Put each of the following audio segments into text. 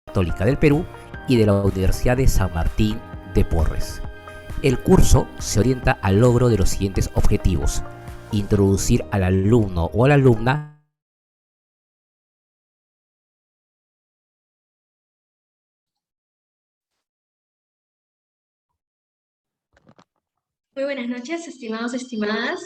Católica del Perú y de la Universidad de San Martín de Porres. El curso se orienta al logro de los siguientes objetivos: introducir al alumno o a la alumna. Muy buenas noches, estimados, estimadas.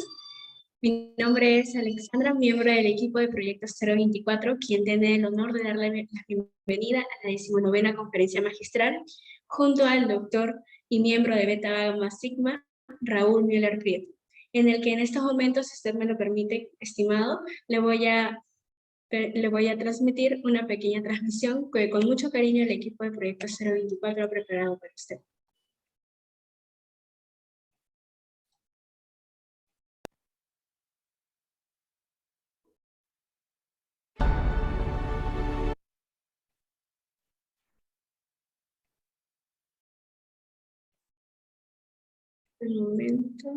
Mi nombre es Alexandra, miembro del equipo de Proyectos 024, quien tiene el honor de darle la bienvenida a la 19ª conferencia magistral, junto al doctor y miembro de Beta Gamma Sigma, Raúl Müller Prieto, en el que en estos momentos, si usted me lo permite, estimado, le voy a transmitir una pequeña transmisión que con mucho cariño el equipo de Proyectos 024 ha preparado para usted. Un momento.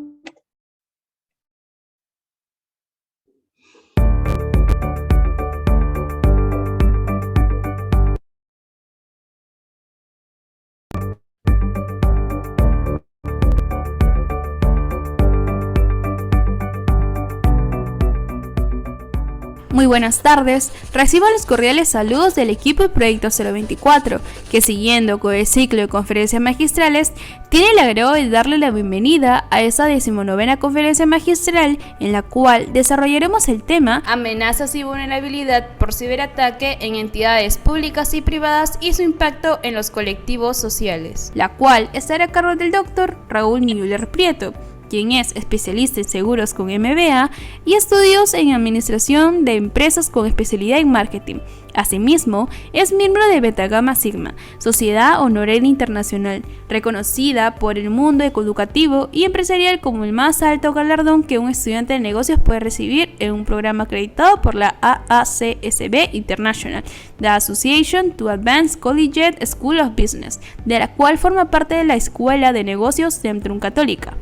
Muy buenas tardes, reciban los cordiales saludos del equipo de Proyecto 024, que siguiendo con el ciclo de conferencias magistrales, tiene el agrado de darle la bienvenida a esta 19ª conferencia magistral, en la cual desarrollaremos el tema Amenazas y vulnerabilidad por ciberataque en entidades públicas y privadas y su impacto en los colectivos sociales, la cual estará a cargo del doctor Raúl Müller Prieto, quien es especialista en seguros con MBA y estudios en administración de empresas con especialidad en marketing. Asimismo, es miembro de Beta Gamma Sigma, sociedad honoraria internacional, reconocida por el mundo educativo y empresarial como el más alto galardón que un estudiante de negocios puede recibir en un programa acreditado por la AACSB International, The Association to Advance Collegiate School of Business, de la cual forma parte de la Escuela de Negocios Centrum Católica.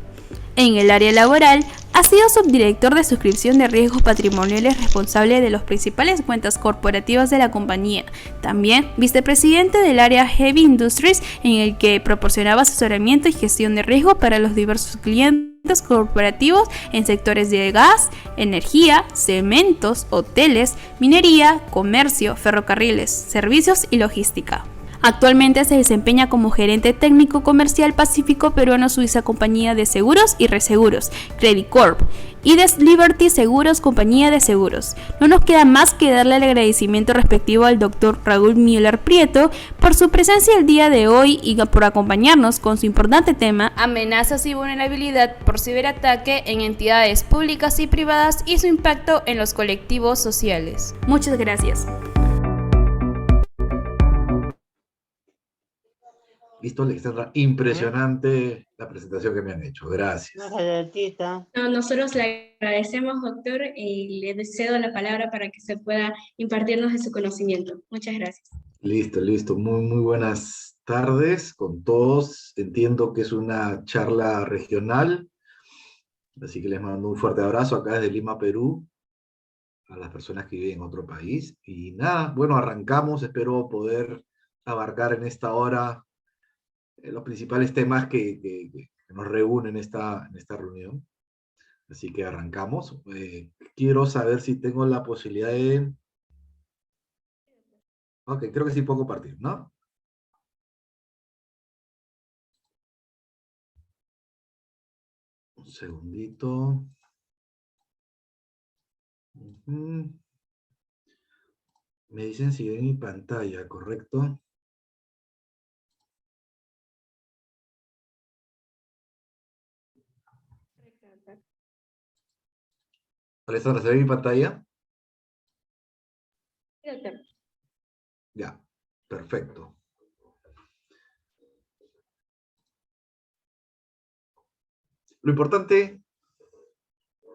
En el área laboral, ha sido subdirector de suscripción de riesgos patrimoniales, responsable de las principales cuentas corporativas de la compañía. También vicepresidente del área Heavy Industries, en el que proporcionaba asesoramiento y gestión de riesgo para los diversos clientes corporativos en sectores de gas, energía, cementos, hoteles, minería, comercio, ferrocarriles, servicios y logística. Actualmente se desempeña como gerente técnico comercial Pacífico Peruano-Suiza Compañía de Seguros y Reseguros, Credit Corp, y de Liberty Seguros Compañía de Seguros. No nos queda más que darle el agradecimiento respectivo al doctor Raúl Müller Prieto por su presencia el día de hoy y por acompañarnos con su importante tema Amenazas y vulnerabilidad por ciberataque en entidades públicas y privadas y su impacto en los colectivos sociales. Muchas gracias. Listo, Alexandra. Impresionante la presentación que me han hecho. Gracias. No, nosotros le agradecemos, doctor, y le cedo la palabra para que se pueda impartirnos de su conocimiento. Muchas gracias. Listo, listo. Muy buenas tardes con todos. Entiendo que es una charla regional, así que les mando un fuerte abrazo acá desde Lima, Perú, a las personas que viven en otro país. Y nada, bueno, arrancamos. Espero poder abarcar en esta hora los principales temas que nos reúnen en esta reunión. Así que arrancamos. Quiero saber si tengo la posibilidad de... Ok, creo que sí puedo compartir, ¿no? Un segundito. Me dicen si ven mi pantalla, ¿correcto? Alessandra, ¿se ve mi pantalla? Sí, doctor. Ya, perfecto. Lo importante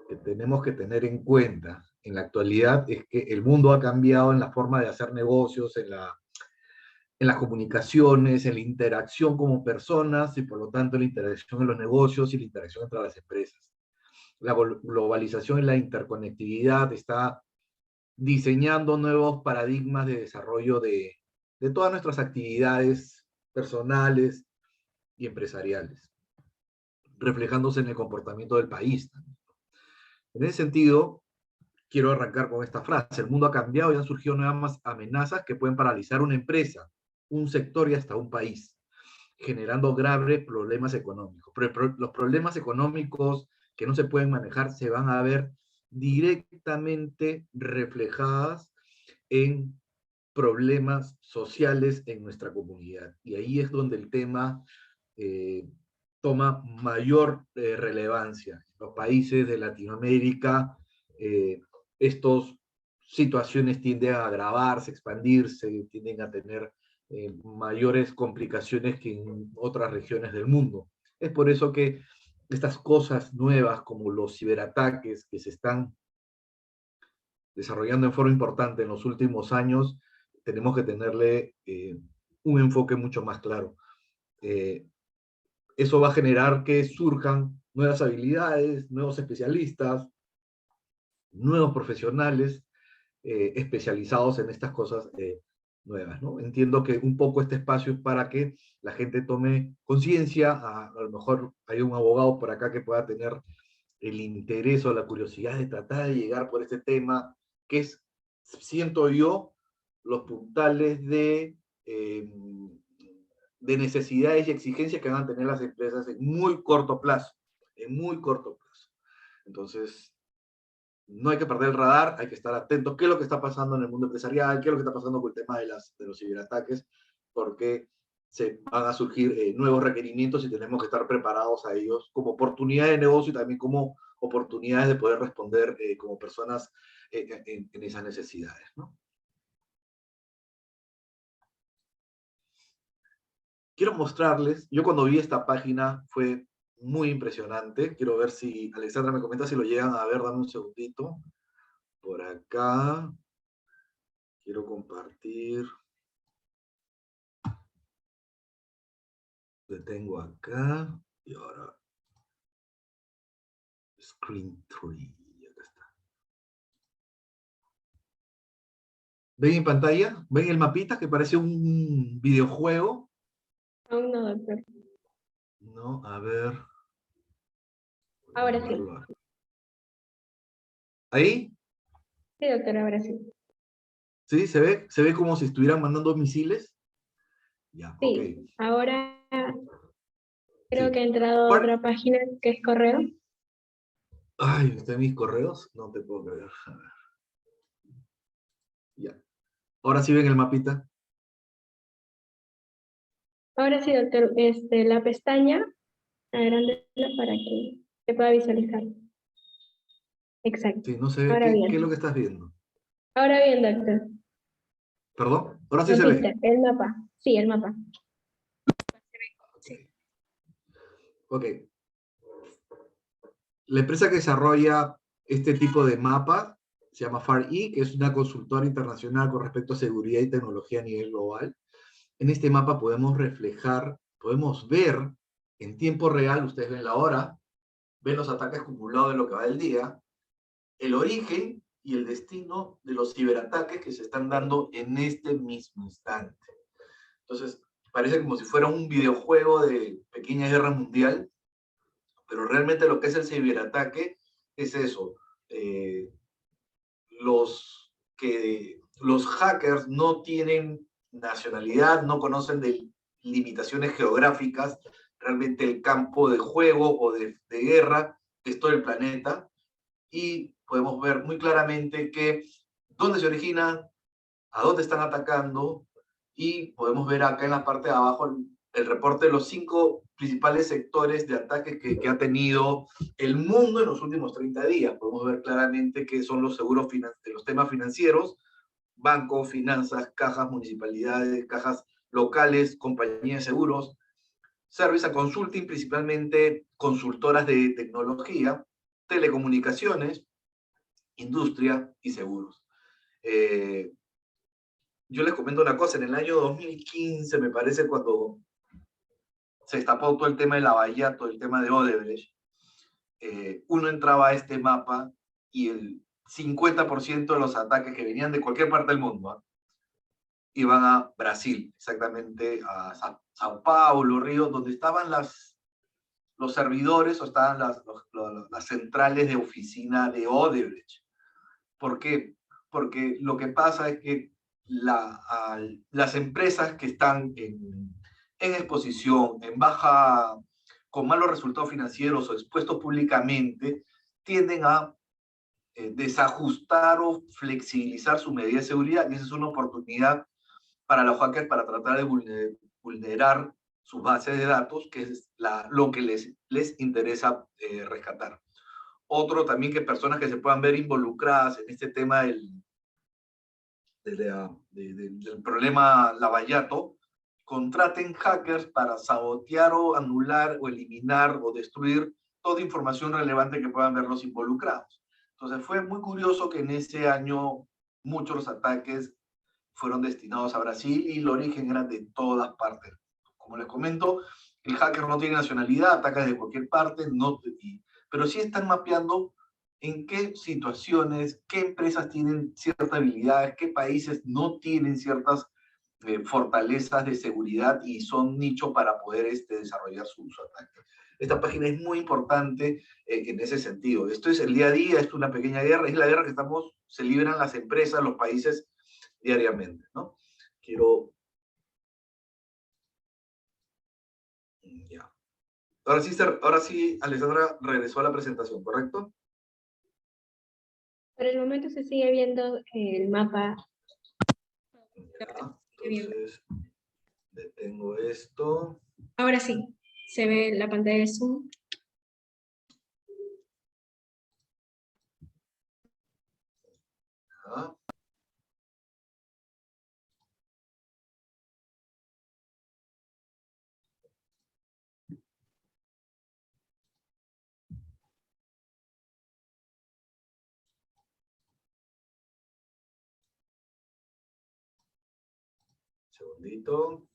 que tenemos que tener en cuenta en la actualidad es que el mundo ha cambiado en la forma de hacer negocios, en las comunicaciones, en la interacción como personas y por lo tanto la interacción en los negocios y la interacción entre las empresas. La globalización y la interconectividad está diseñando nuevos paradigmas de desarrollo de todas nuestras actividades personales y empresariales, reflejándose en el comportamiento del país. En ese sentido, quiero arrancar con esta frase: el mundo ha cambiado y han surgido nuevas amenazas que pueden paralizar una empresa, un sector y hasta un país, generando graves problemas económicos. Pero los problemas económicos que no se pueden manejar se van a ver directamente reflejadas en problemas sociales en nuestra comunidad. Y ahí es donde el tema toma mayor relevancia. En los países de Latinoamérica, estas situaciones tienden a agravarse, expandirse, tienden a tener mayores complicaciones que en otras regiones del mundo. Es por eso que estas cosas nuevas, como los ciberataques que se están desarrollando en forma importante en los últimos años, tenemos que tenerle un enfoque mucho más claro. Eso va a generar que surjan nuevas habilidades, nuevos especialistas, nuevos profesionales especializados en estas cosas nuevas, ¿no? Entiendo que un poco este espacio es para que la gente tome conciencia. A lo mejor hay un abogado por acá que pueda tener el interés o la curiosidad de tratar de llegar por este tema, que es, siento yo, los puntales de necesidades y exigencias que van a tener las empresas en muy corto plazo, en muy corto plazo. Entonces, no hay que perder el radar, hay que estar atentos. ¿Qué es lo que está pasando en el mundo empresarial? ¿Qué es lo que está pasando con el tema de los ciberataques? Porque se van a surgir nuevos requerimientos y tenemos que estar preparados a ellos como oportunidades de negocio y también como oportunidades de poder responder como personas en esas necesidades, ¿no? Quiero mostrarles, yo cuando vi esta página fue muy impresionante. Quiero ver si Alexandra me comenta si lo llegan a ver. Dame un segundito. Por acá. Quiero compartir. Lo tengo acá. Y ahora. Screen 3. Acá está. ¿Ven en pantalla? ¿Ven el mapita que parece un videojuego? Aún no, doctor. No, a ver. Ahora sí. ¿Ahí? Sí, doctor, ahora sí. ¿Sí? ¿Se ve? ¿Se ve como si estuvieran mandando misiles? Ya, Sí, ok. ahora creo Sí. que he entrado a otra página que es correo. Ay, ¿están mis correos? No te puedo creer. A ver. Ya. Ahora sí ven el mapita. Ahora sí, doctor, la pestaña, agrándela para que se pueda visualizar. Exacto. Sí, no se ve. Ahora ¿Qué es lo que bien. estás viendo? Ahora bien, doctor. ¿Perdón? Ahora sí se Mapita, ve. el mapa. Sí, el mapa. Ok. Ok. La empresa que desarrolla este tipo de mapa se llama FAR-E, que es una consultora internacional con respecto a seguridad y tecnología a nivel global. En este mapa podemos reflejar, podemos ver en tiempo real, ustedes ven la hora, ven los ataques acumulados de lo que va del día, el origen y el destino de los ciberataques que se están dando en este mismo instante. Entonces, parece como si fuera un videojuego de pequeña guerra mundial, pero realmente lo que es el ciberataque es eso. Los hackers no tienen nacionalidad, no conocen de limitaciones geográficas. Realmente el campo de juego o de guerra es todo el planeta, y podemos ver muy claramente que dónde se originan, a dónde están atacando, y podemos ver acá en la parte de abajo el reporte de los 5 principales sectores de ataque que ha tenido el mundo en los últimos 30 días. Podemos ver claramente que son los seguros de los temas financieros, bancos, finanzas, cajas, municipalidades, cajas locales, compañías de seguros, service and consulting, principalmente consultoras de tecnología, telecomunicaciones, industria y seguros. Yo les comento una cosa, en el año 2015, me parece, cuando se destapó todo el tema de Lavallato, el tema de Odebrecht, uno entraba a este mapa y el 50% de los ataques que venían de cualquier parte del mundo, iban a Brasil, exactamente a Sao Paulo, Río, donde estaban los servidores o estaban las centrales de oficina de Odebrecht. ¿Por qué? Porque lo que pasa es que las empresas que están en exposición, en baja, con malos resultados financieros o expuestos públicamente, tienden a desajustar o flexibilizar su medida de seguridad, y esa es una oportunidad para los hackers para tratar de vulnerar sus bases de datos, que es lo que les interesa rescatar. Otro también, que personas que se puedan ver involucradas en este tema del problema Lavallato, contraten hackers para sabotear o anular o eliminar o destruir toda información relevante que puedan ver los involucrados. Entonces fue muy curioso que en ese año muchos los ataques fueron destinados a Brasil y el origen era de todas partes. Como les comento, el hacker no tiene nacionalidad, ataca desde cualquier parte, pero sí están mapeando en qué situaciones, qué empresas tienen ciertas habilidades, qué países no tienen ciertas fortalezas de seguridad y son nicho para poder desarrollar su ataque. Esta página es muy importante en ese sentido. Esto es el día a día, esto es una pequeña guerra, es la guerra que se libran las empresas, los países diariamente, ¿no? Ya. Ahora sí, Alessandra regresó a la presentación, ¿correcto? Por el momento se sigue viendo el mapa. Ya, entonces, detengo esto. Ahora sí, se ve la pantalla de Zoom. Ya. Segundito.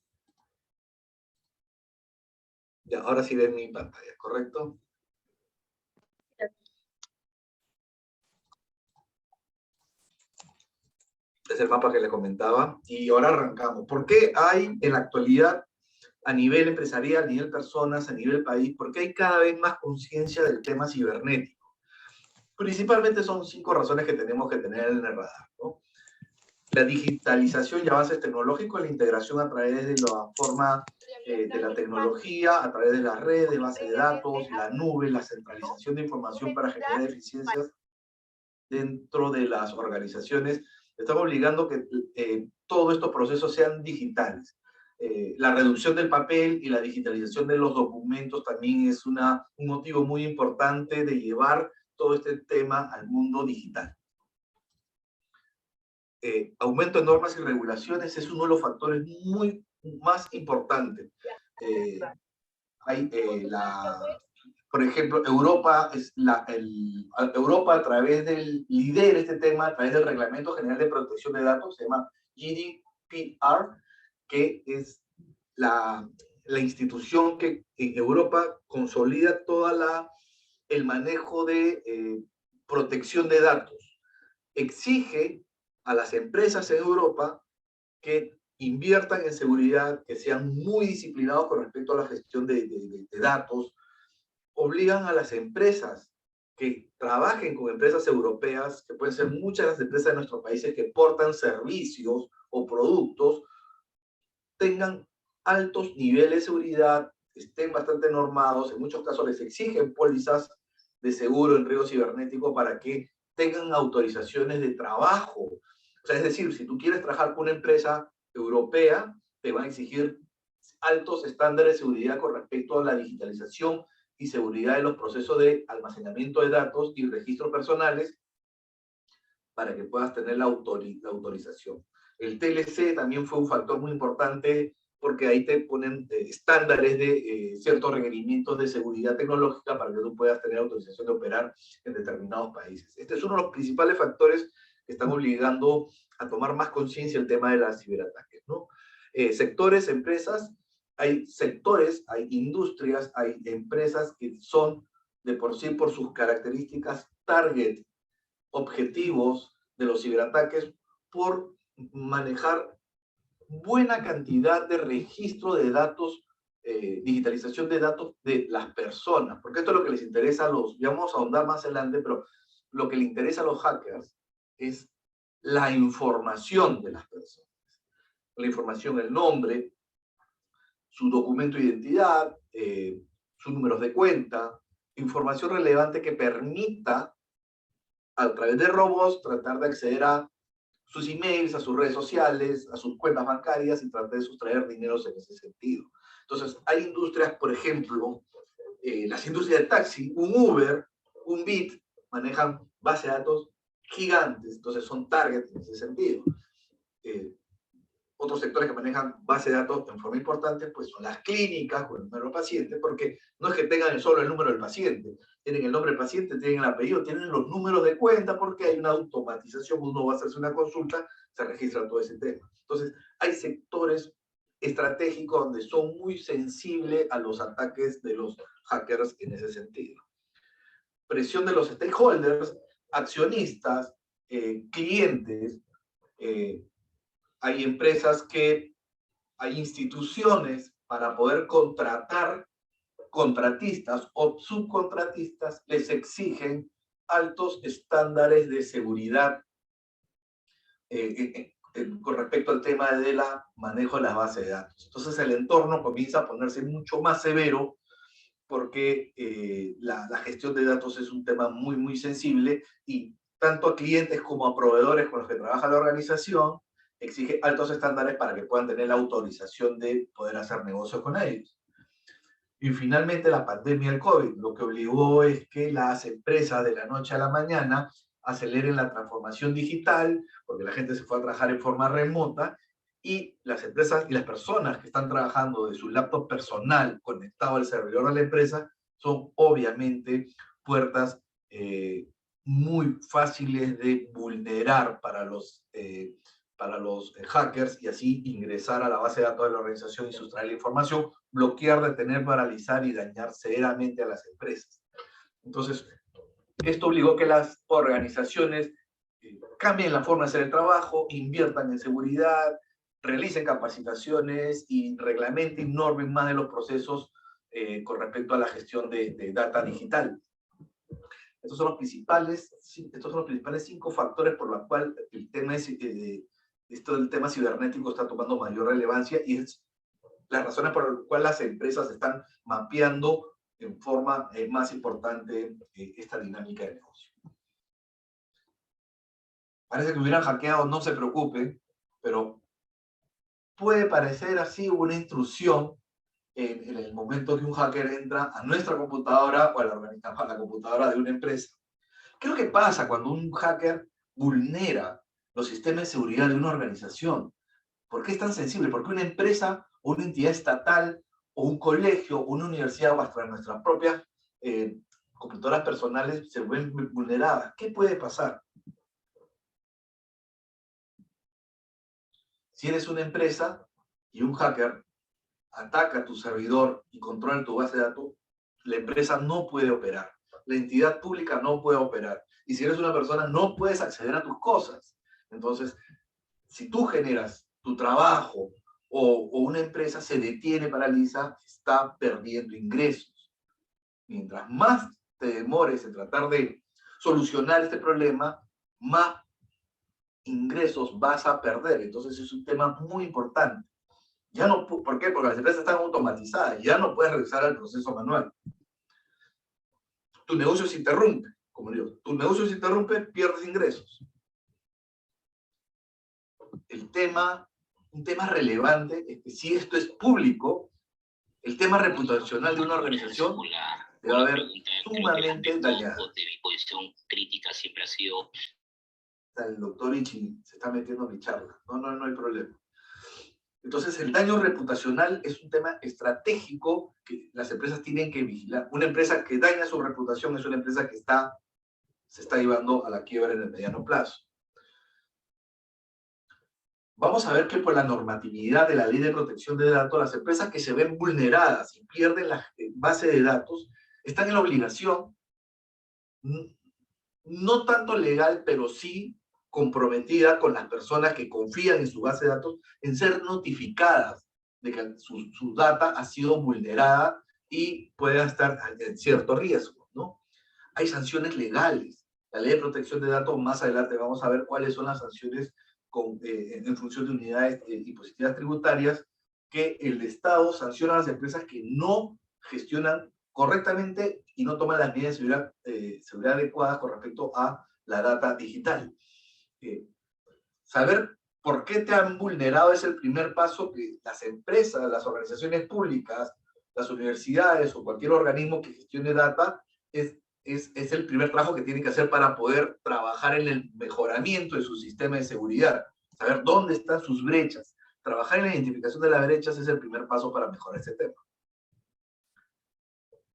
Ya, ahora sí ven mi pantalla, ¿correcto? Es el mapa que les comentaba. Y ahora arrancamos. ¿Por qué hay en la actualidad, a nivel empresarial, a nivel personas, a nivel país, por qué hay cada vez más conciencia del tema cibernético? Principalmente son 5 razones que tenemos que tener en el radar, ¿no? La digitalización y avances tecnológicos, la integración a través de la forma de la tecnología, a través de las redes, bases de datos, la nube, la centralización de información para generar eficiencias dentro de las organizaciones. Estamos obligando a que todos estos procesos sean digitales. La reducción del papel y la digitalización de los documentos también es un motivo muy importante de llevar todo este tema al mundo digital. Aumento de normas y regulaciones es uno de los factores más importantes. Por ejemplo, Europa a través lidera este tema, a través del Reglamento General de Protección de Datos, se llama GDPR, que es la institución que en Europa consolida todo el manejo de protección de datos. Exige a las empresas en Europa que inviertan en seguridad, que sean muy disciplinados con respecto a la gestión de datos. Obligan a las empresas que trabajen con empresas europeas, que pueden ser muchas de las empresas de nuestros países que portan servicios o productos, tengan altos niveles de seguridad, estén bastante normados, en muchos casos les exigen pólizas de seguro en riesgo cibernético para que tengan autorizaciones de trabajo. O sea, es decir, si tú quieres trabajar con una empresa europea, te van a exigir altos estándares de seguridad con respecto a la digitalización y seguridad de los procesos de almacenamiento de datos y registros personales para que puedas tener la autorización. El TLC también fue un factor muy importante porque ahí te ponen estándares de ciertos requerimientos de seguridad tecnológica para que tú puedas tener autorización de operar en determinados países. Este es uno de los principales factores que están obligando a tomar más conciencia el tema de los ciberataques, ¿no? Sectores, empresas, hay sectores, hay industrias, hay empresas que son de por sí, por sus características, target, objetivos de los ciberataques, por manejar buena cantidad de registro de datos, digitalización de datos de las personas, porque esto es lo que les interesa a los, ya vamos a ahondar más adelante, pero lo que le interesa a los hackers es la información de las personas. La información, el nombre, su documento de identidad, sus números de cuenta, información relevante que permita, a través de robots, tratar de acceder a sus emails, a sus redes sociales, a sus cuentas bancarias y tratar de sustraer dineros en ese sentido. Entonces, hay industrias, por ejemplo, las industrias de taxi, un Uber, un Bit, manejan bases de datos gigantes, entonces son targets en ese sentido. Otros sectores que manejan bases de datos en forma importante, pues son las clínicas con el número del paciente, porque no es que tengan solo el número del paciente, tienen el nombre del paciente, tienen el apellido, tienen los números de cuenta, porque hay una automatización, uno va a hacerse una consulta, se registra todo ese tema. Entonces, hay sectores estratégicos donde son muy sensibles a los ataques de los hackers en ese sentido. Presión de los stakeholders, accionistas, clientes, hay empresas hay instituciones para poder contratar contratistas o subcontratistas, les exigen altos estándares de seguridad con respecto al tema del manejo de las bases de datos. Entonces el entorno comienza a ponerse mucho más severo porque la gestión de datos es un tema muy, muy sensible y tanto a clientes como a proveedores con los que trabaja la organización exige altos estándares para que puedan tener la autorización de poder hacer negocios con ellos. Y finalmente la pandemia del COVID, lo que obligó es que las empresas de la noche a la mañana aceleren la transformación digital, porque la gente se fue a trabajar en forma remota, y las empresas y las personas que están trabajando de su laptop personal conectado al servidor de la empresa son obviamente puertas muy fáciles de vulnerar para los hackers y así ingresar a la base de datos de la organización y sustraer la información, bloquear, detener, paralizar y dañar severamente a las empresas. Entonces, esto obligó que las organizaciones cambien la forma de hacer el trabajo, inviertan en seguridad, realicen capacitaciones y reglamenten y normen más de los procesos con respecto a la gestión de data digital. Estos son los principales 5 factores por los cuales el tema del tema cibernético está tomando mayor relevancia y es las razones por las cuales las empresas están mapeando en forma más importante esta dinámica de negocio. Parece que hubieran hackeado, no se preocupen, pero puede parecer así una intrusión en el momento que un hacker entra a nuestra computadora o a la computadora de una empresa. ¿Qué es lo que pasa cuando un hacker vulnera los sistemas de seguridad de una organización? ¿Por qué es tan sensible? ¿Por qué una empresa o una entidad estatal o un colegio o una universidad o hasta nuestras propias computadoras personales se ven vulneradas? ¿Qué puede pasar? Si eres una empresa y un hacker ataca tu servidor y controla tu base de datos, la empresa no puede operar. La entidad pública no puede operar. Y si eres una persona, no puedes acceder a tus cosas. Entonces, si tú generas tu trabajo o una empresa se detiene, paraliza, está perdiendo ingresos. Mientras más te demores en tratar de solucionar este problema, más ingresos vas a perder. Entonces es un tema muy importante. Ya no, ¿por qué? Porque las empresas están automatizadas, ya no puedes regresar al proceso manual. Tu negocio se interrumpe, como digo, tu negocio se interrumpe, pierdes ingresos. Un tema relevante es que si esto es público, el tema reputacional de una organización se va a ver sumamente dañado. De mi posición crítica siempre ha sido... El doctor Ichi se está metiendo en mi charla. No hay problema. Entonces, el daño reputacional es un tema estratégico que las empresas tienen que vigilar. Una empresa que daña su reputación es una empresa que se está llevando a la quiebra en el mediano plazo. Vamos a ver que por la normatividad de la Ley de Protección de Datos, las empresas que se ven vulneradas y pierden la base de datos están en la obligación, no tanto legal, pero sí comprometida con las personas que confían en su base de datos en ser notificadas de que su data ha sido vulnerada y pueda estar en cierto riesgo, ¿no? Hay sanciones legales. La Ley de Protección de Datos, más adelante vamos a ver cuáles son las sanciones en función de unidades impositivas tributarias, que el Estado sanciona a las empresas que no gestionan correctamente y no toman las medidas de seguridad adecuadas con respecto a la data digital. Saber por qué te han vulnerado es el primer paso que las empresas, las organizaciones públicas, las universidades o cualquier organismo que gestione data es el primer trabajo que tienen que hacer para poder trabajar en el mejoramiento de su sistema de seguridad. Saber dónde están sus brechas. Trabajar en la identificación de las brechas es el primer paso para mejorar ese tema.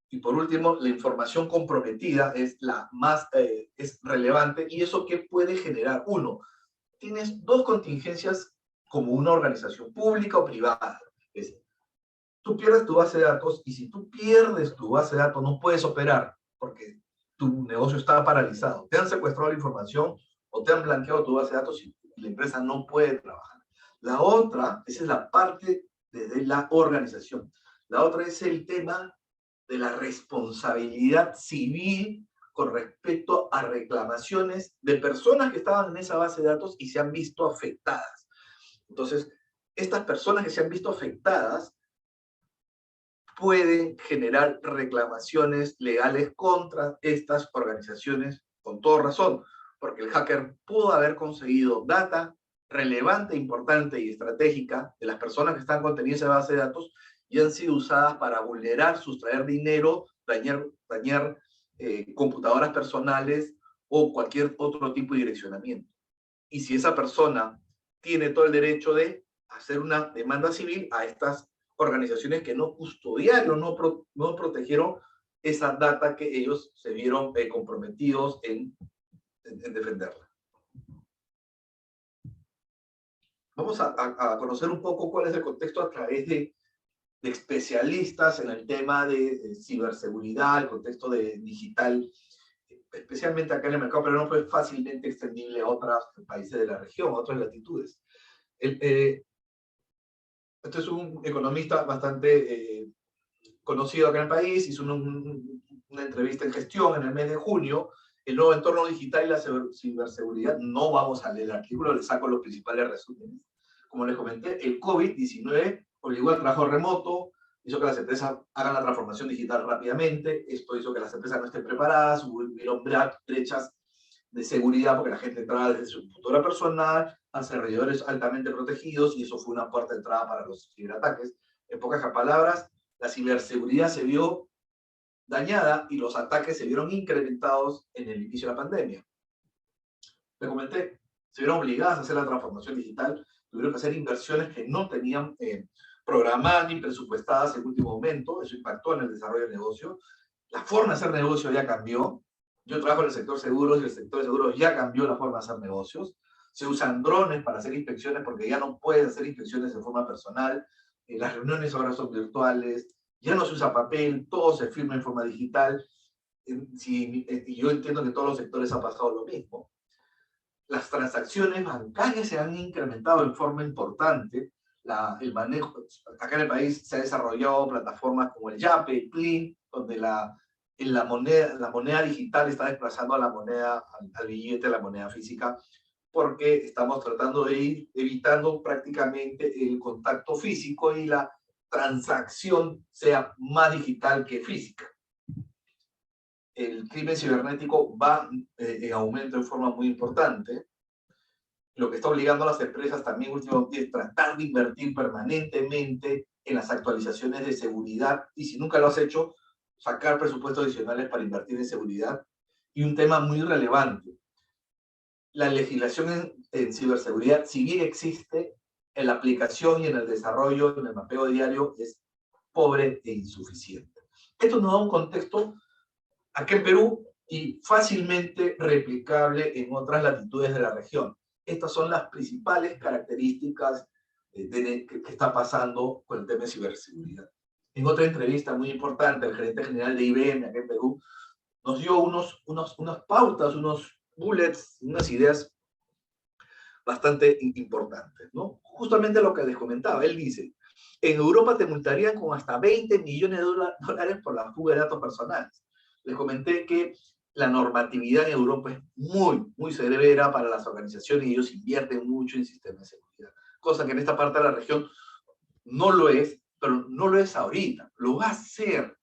Y por último, la información comprometida es la más es relevante. ¿Y eso qué puede generar? Uno, tienes dos contingencias como una organización pública o privada. Tú pierdes tu base de datos, y si tú pierdes tu base de datos no puedes operar porque tu negocio está paralizado. Te han secuestrado la información o te han blanqueado tu base de datos y la empresa no puede trabajar. La otra, esa es la parte de la organización. La otra es el tema de la responsabilidad civil con respecto a reclamaciones de personas que estaban en esa base de datos y se han visto afectadas. Entonces, estas personas que se han visto afectadas pueden generar reclamaciones legales contra estas organizaciones con toda razón, porque el hacker pudo haber conseguido data relevante, importante y estratégica de las personas que están contenidas en esa base de datos y han sido usadas para vulnerar, sustraer dinero, dañar computadoras personales o cualquier otro tipo de direccionamiento. Y si esa persona tiene todo el derecho de hacer una demanda civil a estas organizaciones que no custodiaron, no protegieron esa data que ellos se vieron comprometidos en defenderla. Vamos a conocer un poco cuál es el contexto a través de especialistas en el tema de ciberseguridad, el contexto digital, especialmente acá en el mercado, pero no fue fácilmente extendible a otros países de la región, a otras latitudes. Este es un economista bastante conocido acá en el país, hizo una entrevista en Gestión en el mes de junio, el nuevo entorno digital y la ciberseguridad. No vamos a leer el artículo, les saco los principales resúmenes. Como les comenté, el COVID-19 obligó al trabajo remoto, hizo que las empresas hagan la transformación digital rápidamente, esto hizo que las empresas no estén preparadas, hubieron brechas de seguridad porque la gente entraba desde su computadora personal a servidores altamente protegidos y eso fue una puerta de entrada para los ciberataques. En pocas palabras, la ciberseguridad se vio dañada y los ataques se vieron incrementados en el inicio de la pandemia. Le comenté, se vieron obligadas a hacer la transformación digital, tuvieron que hacer inversiones que no tenían programadas ni presupuestadas en último momento, eso impactó en el desarrollo del negocio. La forma de hacer negocio ya cambió. Yo trabajo en el sector seguros y el sector de seguros ya cambió la forma de hacer negocios. Se usan drones para hacer inspecciones porque ya no pueden hacer inspecciones de forma personal. Las reuniones ahora son virtuales, ya no se usa papel, todo se firma en forma digital. Y yo entiendo que en todos los sectores ha pasado lo mismo. Las transacciones bancarias se han incrementado en forma importante. El manejo, acá en el país se ha desarrollado plataformas como el Yape, el Plin, donde la moneda digital está desplazando a la moneda, al billete, a la moneda física, porque estamos tratando de ir evitando prácticamente el contacto físico y la transacción sea más digital que física. El crimen cibernético va en aumento en forma muy importante. Lo que está obligando a las empresas también últimamente es tratar de invertir permanentemente en las actualizaciones de seguridad y si nunca lo has hecho, sacar presupuestos adicionales para invertir en seguridad. Y un tema muy relevante, la legislación en ciberseguridad, si bien existe, en la aplicación y en el desarrollo, en el mapeo diario, es pobre e insuficiente. Esto nos da un contexto aquí en Perú y fácilmente replicable en otras latitudes de la región. Estas son las principales características que está pasando con el tema de ciberseguridad. En otra entrevista muy importante, el gerente general de IBM aquí en Perú nos dio unas pautas, unos bullets, unas ideas bastante importantes, ¿no? Justamente lo que les comentaba, él dice, en Europa te multarían con hasta 20 millones de dólares por la fuga de datos personales. Les comenté que la normatividad en Europa es muy severa para las organizaciones y ellos invierten mucho en sistemas de seguridad, cosa que en esta parte de la región no lo es, pero no lo es ahorita, lo va a ser.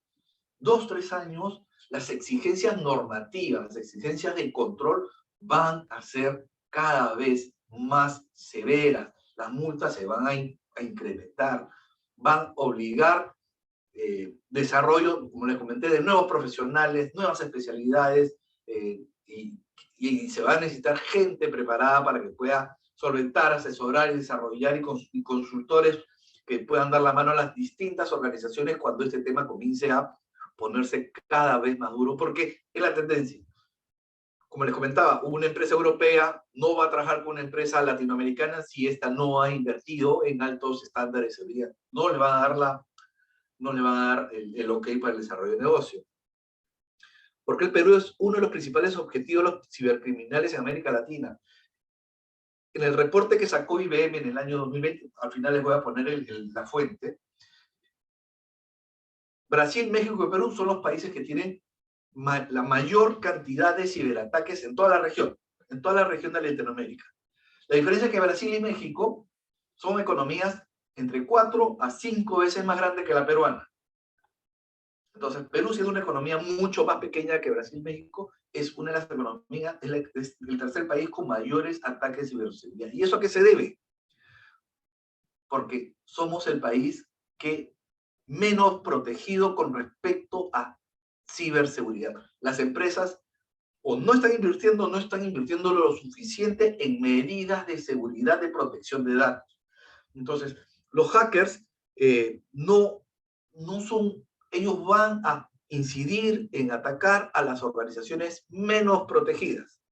2, 3 años, las exigencias normativas, las exigencias de control van a ser cada vez más severas. Las multas se van a incrementar, van a obligar desarrollo, como les comenté, de nuevos profesionales, nuevas especialidades, y se va a necesitar gente preparada para que pueda solventar, asesorar y desarrollar y consultores que puedan dar la mano a las distintas organizaciones cuando este tema comience a ponerse cada vez más duro, porque es la tendencia. Como les comentaba, una empresa europea no va a trabajar con una empresa latinoamericana si esta no ha invertido en altos estándares de seguridad. No le van a dar el ok para el desarrollo de negocio. Porque el Perú es uno de los principales objetivos de los cibercriminales en América Latina. En el reporte que sacó IBM en el año 2020, al final les voy a poner la fuente, Brasil, México y Perú son los países que tienen la mayor cantidad de ciberataques en toda la región de Latinoamérica. La diferencia es que Brasil y México son economías entre 4 a 5 veces más grandes que la peruana. Entonces, Perú, siendo una economía mucho más pequeña que Brasil y México, es una de las economías, es el tercer país con mayores ataques de ciberseguridad. ¿Y eso a qué se debe? Porque somos el país que menos protegido con respecto a ciberseguridad. Las empresas o no están invirtiendo lo suficiente en medidas de seguridad de protección de datos. Entonces, los hackers no son, ellos van a incidir en atacar a las organizaciones menos protegidas.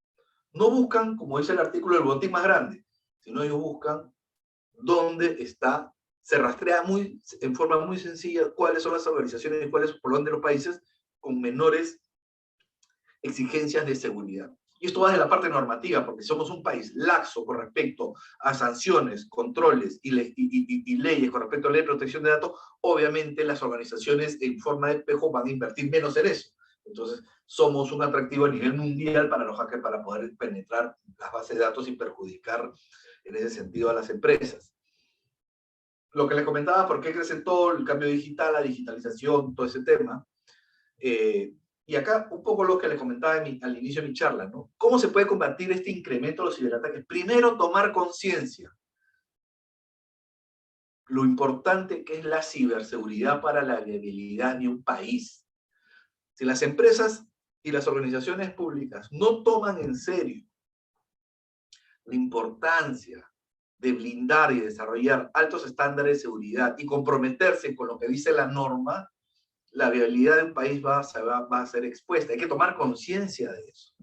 No buscan, como dice el artículo, el botín más grande, sino ellos buscan dónde está, se rastrea en forma muy sencilla cuáles son las organizaciones y cuáles por dónde los países con menores exigencias de seguridad. Y esto va de la parte normativa, porque somos un país laxo con respecto a sanciones, controles y leyes con respecto a la ley de protección de datos. Obviamente las organizaciones en forma de espejo van a invertir menos en eso. Entonces somos un atractivo a nivel mundial para los hackers para poder penetrar las bases de datos y perjudicar en ese sentido a las empresas. Lo que les comentaba, por qué crece todo el cambio digital, la digitalización, todo ese tema. Y acá un poco lo que les comentaba al inicio de mi charla, ¿no? ¿Cómo se puede combatir este incremento de los ciberataques? Primero, tomar conciencia. Lo importante que es la ciberseguridad para la viabilidad de un país. Si las empresas y las organizaciones públicas no toman en serio la importancia de blindar y desarrollar altos estándares de seguridad y comprometerse con lo que dice la norma, la viabilidad de un país va a ser expuesta. Hay que tomar conciencia de eso.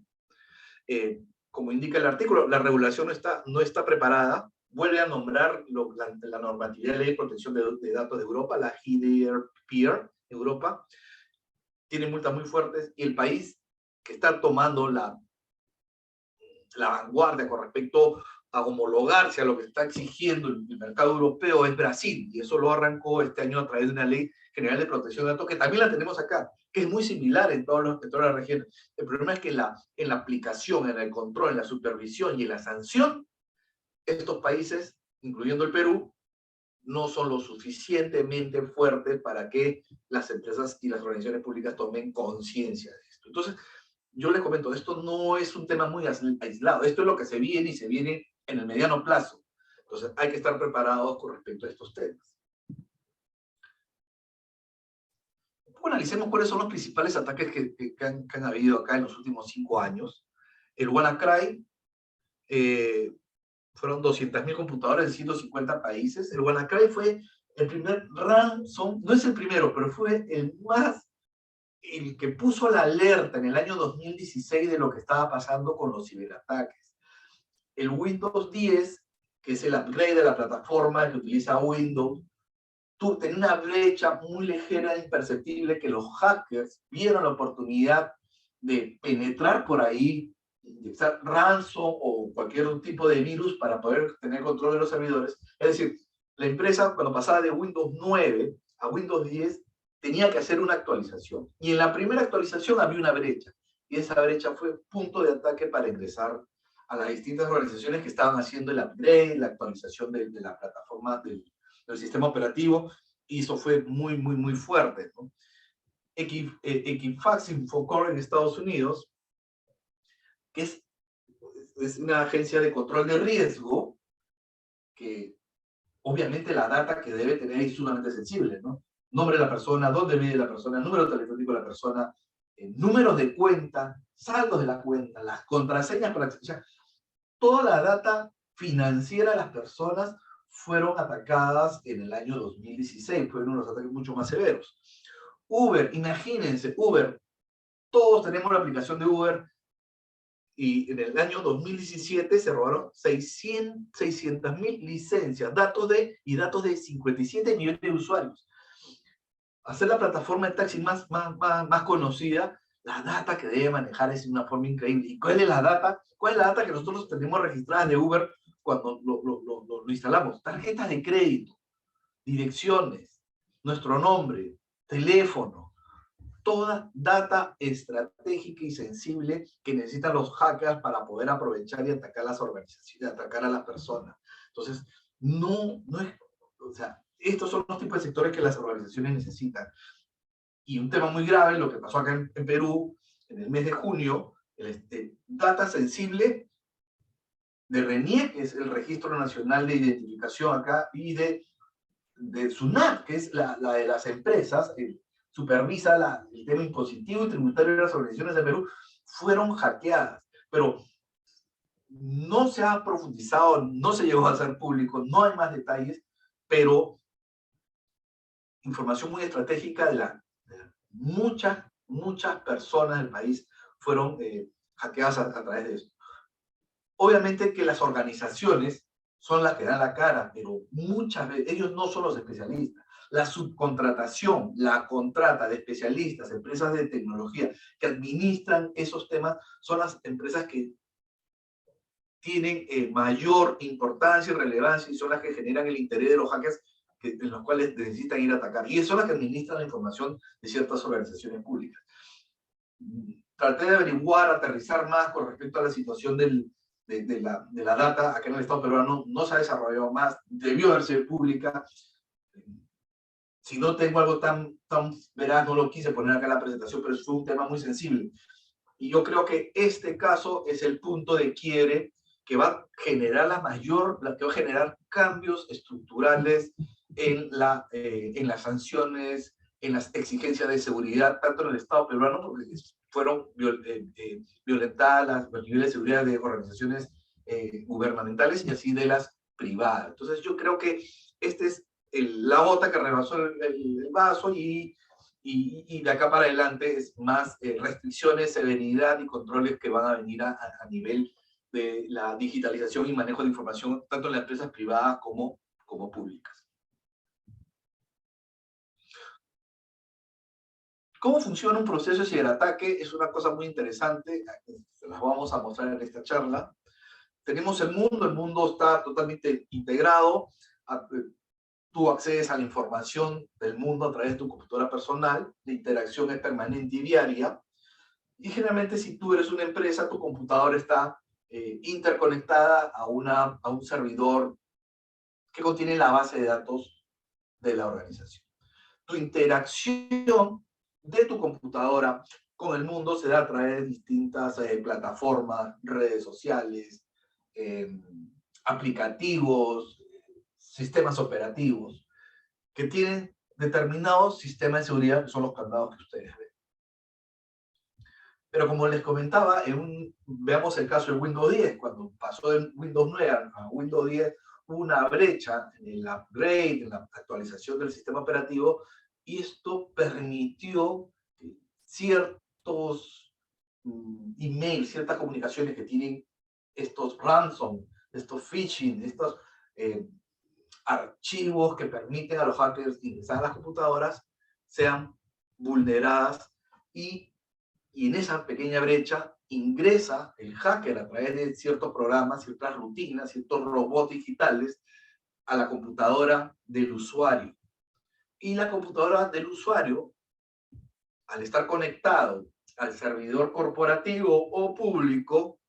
Como indica el artículo, la regulación no está preparada. Vuelve a nombrar la normatividad de ley de protección de datos de Europa, la GDPR, Europa. Tiene multas muy fuertes y el país que está tomando la vanguardia con respecto a homologarse a lo que está exigiendo el mercado europeo es Brasil, y eso lo arrancó este año a través de una ley general de protección de datos, que también la tenemos acá, que es muy similar en todas las regiones. El problema es que en la aplicación, en el control, en la supervisión y en la sanción, estos países, incluyendo el Perú, no son lo suficientemente fuertes para que las empresas y las organizaciones públicas tomen conciencia de esto. Entonces, yo les comento, esto no es un tema muy aislado, esto es lo que se viene y se viene en el mediano plazo. Entonces, hay que estar preparados con respecto a estos temas. Analicemos cuáles son los principales ataques que han habido acá en los últimos 5 años. El WannaCry, fueron 200.000 computadoras en 150 países. El WannaCry fue el primer ransom, no es el primero, pero fue el que puso la alerta en el año 2016 de lo que estaba pasando con los ciberataques. El Windows 10, que es el upgrade de la plataforma que utiliza Windows, tenía una brecha muy ligera e imperceptible que los hackers vieron la oportunidad de penetrar por ahí inyectar ransom o cualquier tipo de virus para poder tener control de los servidores. Es decir, la empresa cuando pasaba de Windows 9 a Windows 10 tenía que hacer una actualización. Y en la primera actualización había una brecha. Y esa brecha fue punto de ataque para ingresar a las distintas organizaciones que estaban haciendo el upgrade, la actualización de la plataforma del sistema operativo. Y eso fue muy, muy, muy fuerte, ¿no? Equifax Infocor en Estados Unidos, que es una agencia de control de riesgo, que obviamente la data que debe tener es sumamente sensible, ¿no? Nombre de la persona, dónde vive la persona, número telefónico de la persona, números de cuenta, saldos de la cuenta, las contraseñas para acceder. Toda la data financiera de las personas fueron atacadas en el año 2016, fueron unos ataques mucho más severos. Uber, imagínense, Uber, todos tenemos la aplicación de Uber, y en el año 2017 se robaron 600.000 licencias, datos de 57 millones de usuarios. Hacer la plataforma de taxi más conocida, la data que debe manejar es de una forma increíble. ¿Y cuál es la data? ¿Cuál es la data que nosotros tenemos registrada de Uber cuando lo instalamos? Tarjetas de crédito, direcciones, nuestro nombre, teléfono, toda data estratégica y sensible que necesitan los hackers para poder aprovechar y atacar las organizaciones, atacar a las personas. Entonces, no es, o sea, estos son los tipos de sectores que las organizaciones necesitan. Y un tema muy grave, lo que pasó acá en Perú, en el mes de junio, data sensible de RENIEC, que es el Registro Nacional de Identificación acá, y de SUNAT, que es la de las empresas, supervisa el tema impositivo y tributario de las organizaciones de Perú, fueron hackeadas. Pero no se ha profundizado, no se llegó a hacer público, no hay más detalles, pero información muy estratégica de muchas personas del país fueron hackeadas a través de esto. Obviamente que las organizaciones son las que dan la cara, pero muchas veces ellos no son los especialistas. La subcontratación, la contrata de especialistas, empresas de tecnología que administran esos temas, son las empresas que tienen mayor importancia y relevancia y son las que generan el interés de los hackers en los cuales necesitan ir a atacar. Y son las que administran la información de ciertas organizaciones públicas. Traté de averiguar, aterrizar más con respecto a la situación de la data acá en el Estado peruano. No se ha desarrollado más, debió haber sido pública. Si no tengo algo tan veraz, no lo quise poner acá en la presentación, pero es un tema muy sensible. Y yo creo que este caso es el punto de quiebre que va a generar que va a generar cambios estructurales en las sanciones, en las exigencias de seguridad, tanto en el Estado peruano, porque fueron violentadas los niveles de seguridad de organizaciones gubernamentales y así de las privadas. Entonces yo creo que esta es la gota que rebasó el vaso y de acá para adelante es más restricciones, severidad y controles que van a venir a nivel de la digitalización y manejo de información, tanto en las empresas privadas como públicas. ¿Cómo funciona un proceso de ciberataque? Es una cosa muy interesante, se las vamos a mostrar en esta charla. Tenemos el mundo está totalmente integrado, tú accedes a la información del mundo a través de tu computadora personal, la interacción es permanente y diaria, y generalmente si tú eres una empresa, tu computadora está interconectada a un servidor que contiene la base de datos de la organización. Tu interacción de tu computadora con el mundo se da a través de distintas plataformas, redes sociales, aplicativos, sistemas operativos, que tienen determinados sistemas de seguridad que son los candados que ustedes ven. Pero como les comentaba, veamos el caso de Windows 10, cuando pasó de Windows 9 a Windows 10, hubo una brecha en el upgrade, en la actualización del sistema operativo, y esto permitió que ciertos emails, ciertas comunicaciones que tienen estos ransom, estos phishing, estos archivos que permiten a los hackers ingresar a las computadoras, sean vulneradas y y en esa pequeña brecha ingresa el hacker a través de ciertos programas, ciertas rutinas, ciertos robots digitales a la computadora del usuario. Y la computadora del usuario, al estar conectado al servidor corporativo o público,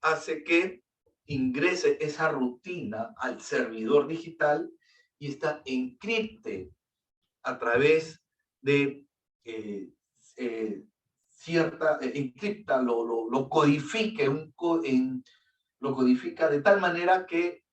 hace que ingrese esa rutina al servidor digital y esta encripte a través de encripta, lo codifique, lo codifica de tal manera que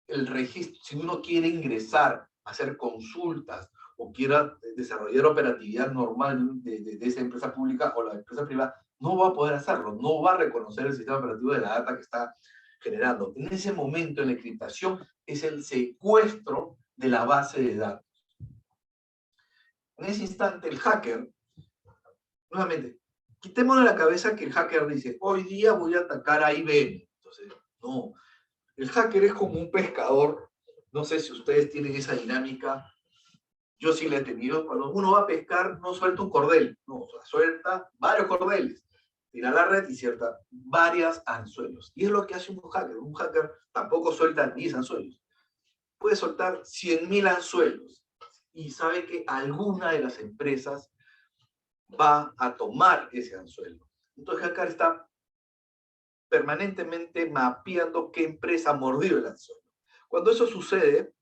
el registro, si uno quiere ingresar, hacer consultas o quiera desarrollar operatividad normal de esa empresa pública o la empresa privada, no va a poder hacerlo, no va a reconocer el sistema operativo de la data que está generando. En ese momento, en la encriptación, es el secuestro de la base de datos. En ese instante, el hacker, nuevamente, quitémonos de la cabeza que el hacker dice, hoy día voy a atacar a IBM. Entonces, no. El hacker es como un pescador. No sé si ustedes tienen esa dinámica. Yo sí la he tenido. Cuando uno va a pescar, no suelta un cordel. No, o sea, suelta varios cordeles. Tira la red y cierta varias anzuelos. Y es lo que hace un hacker. Un hacker tampoco suelta 10 anzuelos. Puede soltar 100.000 anzuelos. Y sabe que alguna de las empresas va a tomar ese anzuelo. Entonces el hacker está permanentemente mapeando qué empresa mordió el anzuelo. Cuando eso sucede,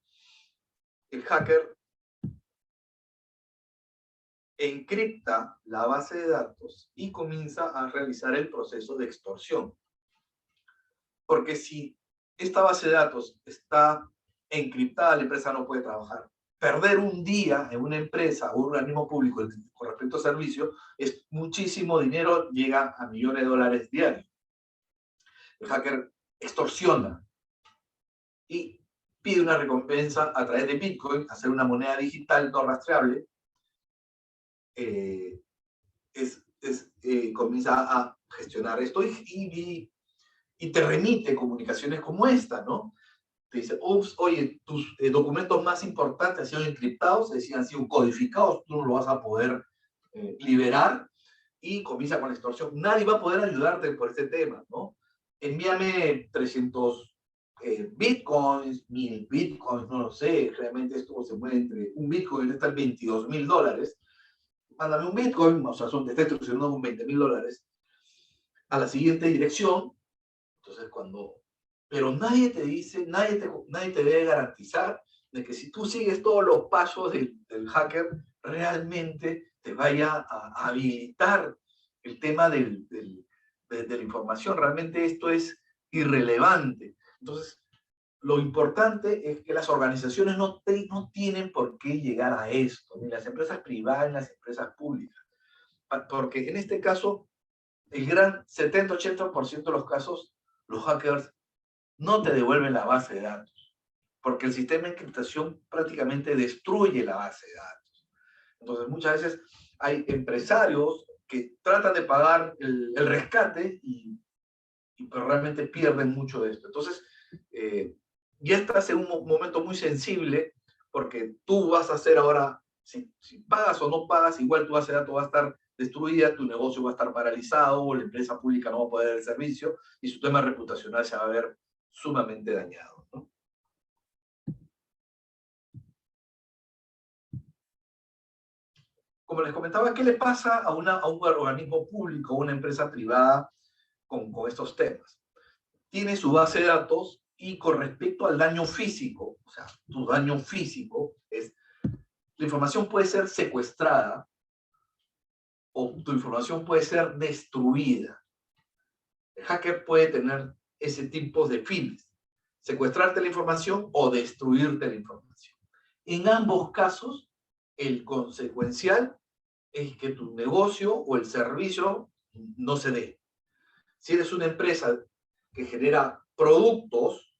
el hacker encripta la base de datos y comienza a realizar el proceso de extorsión. Porque si esta base de datos está encriptada, la empresa no puede trabajar. Perder un día en una empresa o un organismo público con respecto a servicio es muchísimo dinero, llega a millones de dólares diarios. El hacker extorsiona y pide una recompensa a través de Bitcoin, hacer una moneda digital no rastreable. Comienza a gestionar esto y te remite comunicaciones como esta, ¿no? Te dice, ups, oye, tus documentos más importantes han sido encriptados, es decir, han sido codificados, tú no lo vas a poder liberar, y comienza con la extorsión. Nadie va a poder ayudarte por este tema, ¿no? Envíame 300 bitcoins, 1000 bitcoins, no lo sé, realmente esto se mueve entre, un bitcoin está en $22.000, mándame un bitcoin, o sea, te está extorsionando con $20.000, a la siguiente dirección. Entonces pero nadie te dice, nadie te debe garantizar de que si tú sigues todos los pasos del hacker, realmente te vaya a habilitar el tema de la información. Realmente esto es irrelevante. Entonces, lo importante es que las organizaciones no tienen por qué llegar a esto, ni las empresas privadas ni las empresas públicas. Porque en este caso, el gran 70-80% de los casos, los hackers no te devuelven la base de datos, porque el sistema de encriptación prácticamente destruye la base de datos. Entonces, muchas veces hay empresarios que tratan de pagar el rescate pero realmente pierden mucho de esto. Entonces, ya estás en un momento muy sensible, porque tú vas a hacer ahora, si pagas o no pagas, igual tu base de datos va a estar destruida, tu negocio va a estar paralizado, la empresa pública no va a poder dar el servicio y su tema reputacional se va a ver sumamente dañado, ¿no? Como les comentaba, ¿qué le pasa a un organismo público o una empresa privada con estos temas? Tiene su base de datos y con respecto al daño físico, o sea, tu daño físico es, la información puede ser secuestrada o tu información puede ser destruida. El hacker puede tener ese tipo de fines, secuestrarte la información o destruirte la información. En ambos casos, el consecuencial es que tu negocio o el servicio no se dé. Si eres una empresa que genera productos,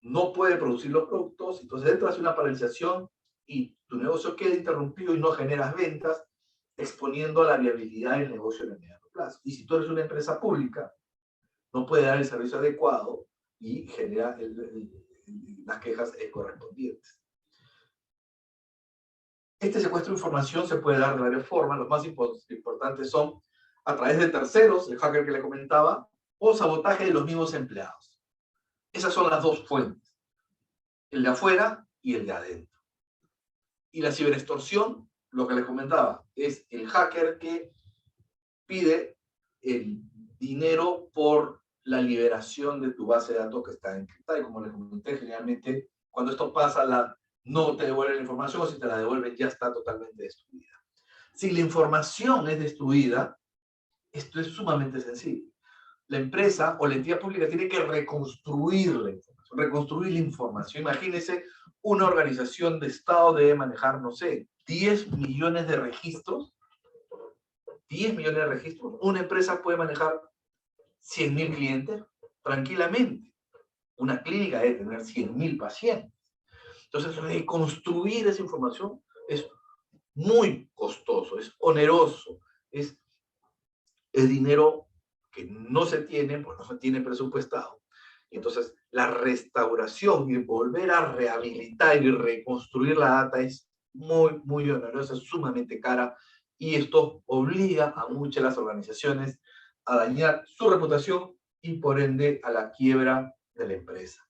no puede producir los productos, entonces entras en una paralización y tu negocio queda interrumpido y no generas ventas, exponiendo a la viabilidad del negocio en el mediano plazo. Y si tú eres una empresa pública, no puede dar el servicio adecuado y genera las quejas correspondientes. Este secuestro de información se puede dar de varias formas. Los más importantes son a través de terceros, el hacker que le comentaba, o sabotaje de los mismos empleados. Esas son las dos fuentes, el de afuera y el de adentro. Y la ciberextorsión, lo que les comentaba, es el hacker que pide el dinero por la liberación de tu base de datos que está encriptada. Y como les comenté, generalmente cuando esto pasa, no te devuelven la información, o si te la devuelven ya está totalmente destruida. Si la información es destruida, esto es sumamente sencillo. La empresa o la entidad pública tiene que reconstruir la información, reconstruir la información. Imagínense, una organización de Estado debe manejar, no sé, 10 millones de registros. 10 millones de registros. Una empresa puede manejar 100.000 clientes tranquilamente. Una clínica debe tener 100.000 pacientes. Entonces, reconstruir esa información es muy costoso, es oneroso, es dinero que no se tiene, pues no se tiene presupuestado. Entonces, la restauración y volver a rehabilitar y reconstruir la data es muy, muy onerosa, es sumamente cara, y esto obliga a muchas de las organizaciones a dañar su reputación y por ende a la quiebra de la empresa.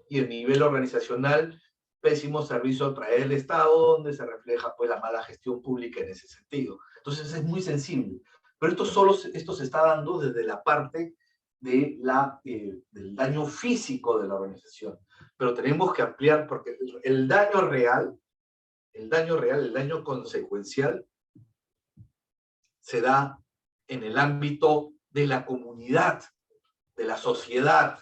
Y a nivel organizacional, pésimo servicio a través del Estado, donde se refleja pues la mala gestión pública en ese sentido. Entonces es muy sensible. Pero esto se está dando desde la parte de del daño físico de la organización. Pero tenemos que ampliar, porque el daño real, el daño consecuencial, se da en el ámbito de la comunidad, de la sociedad,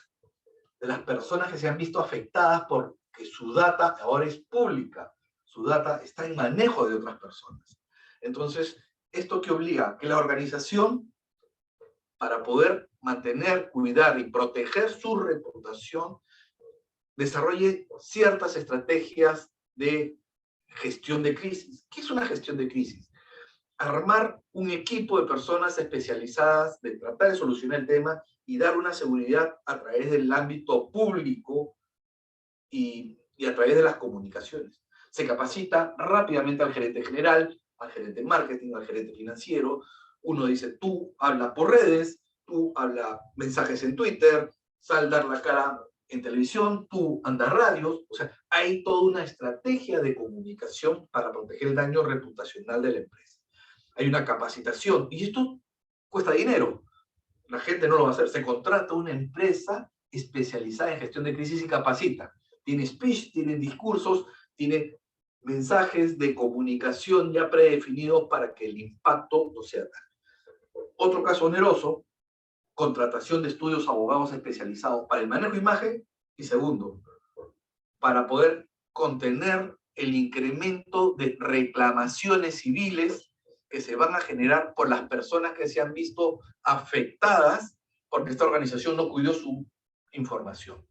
de las personas que se han visto afectadas porque su data ahora es pública, su data está en manejo de otras personas. Entonces, ¿esto qué obliga? Que la organización, para poder mantener, cuidar y proteger su reputación, desarrolle ciertas estrategias de gestión de crisis. ¿Qué es una gestión de crisis? Armar un equipo de personas especializadas de tratar de solucionar el tema y dar una seguridad a través del ámbito público y a través de las comunicaciones. Se capacita rápidamente al gerente general, al gerente de marketing, al gerente financiero. Uno dice, tú habla por redes, tú habla mensajes en Twitter, sal dar la cara en televisión, tú andas radios. O sea, hay toda una estrategia de comunicación para proteger el daño reputacional de la empresa. Hay una capacitación, y esto cuesta dinero. La gente no lo va a hacer. Se contrata una empresa especializada en gestión de crisis y capacita. Tiene speech, tiene discursos, tiene mensajes de comunicación ya predefinidos para que el impacto no sea tal. Otro caso oneroso, contratación de estudios abogados especializados para el manejo de imagen, y segundo, para poder contener el incremento de reclamaciones civiles que se van a generar por las personas que se han visto afectadas porque esta organización no cuidó su información.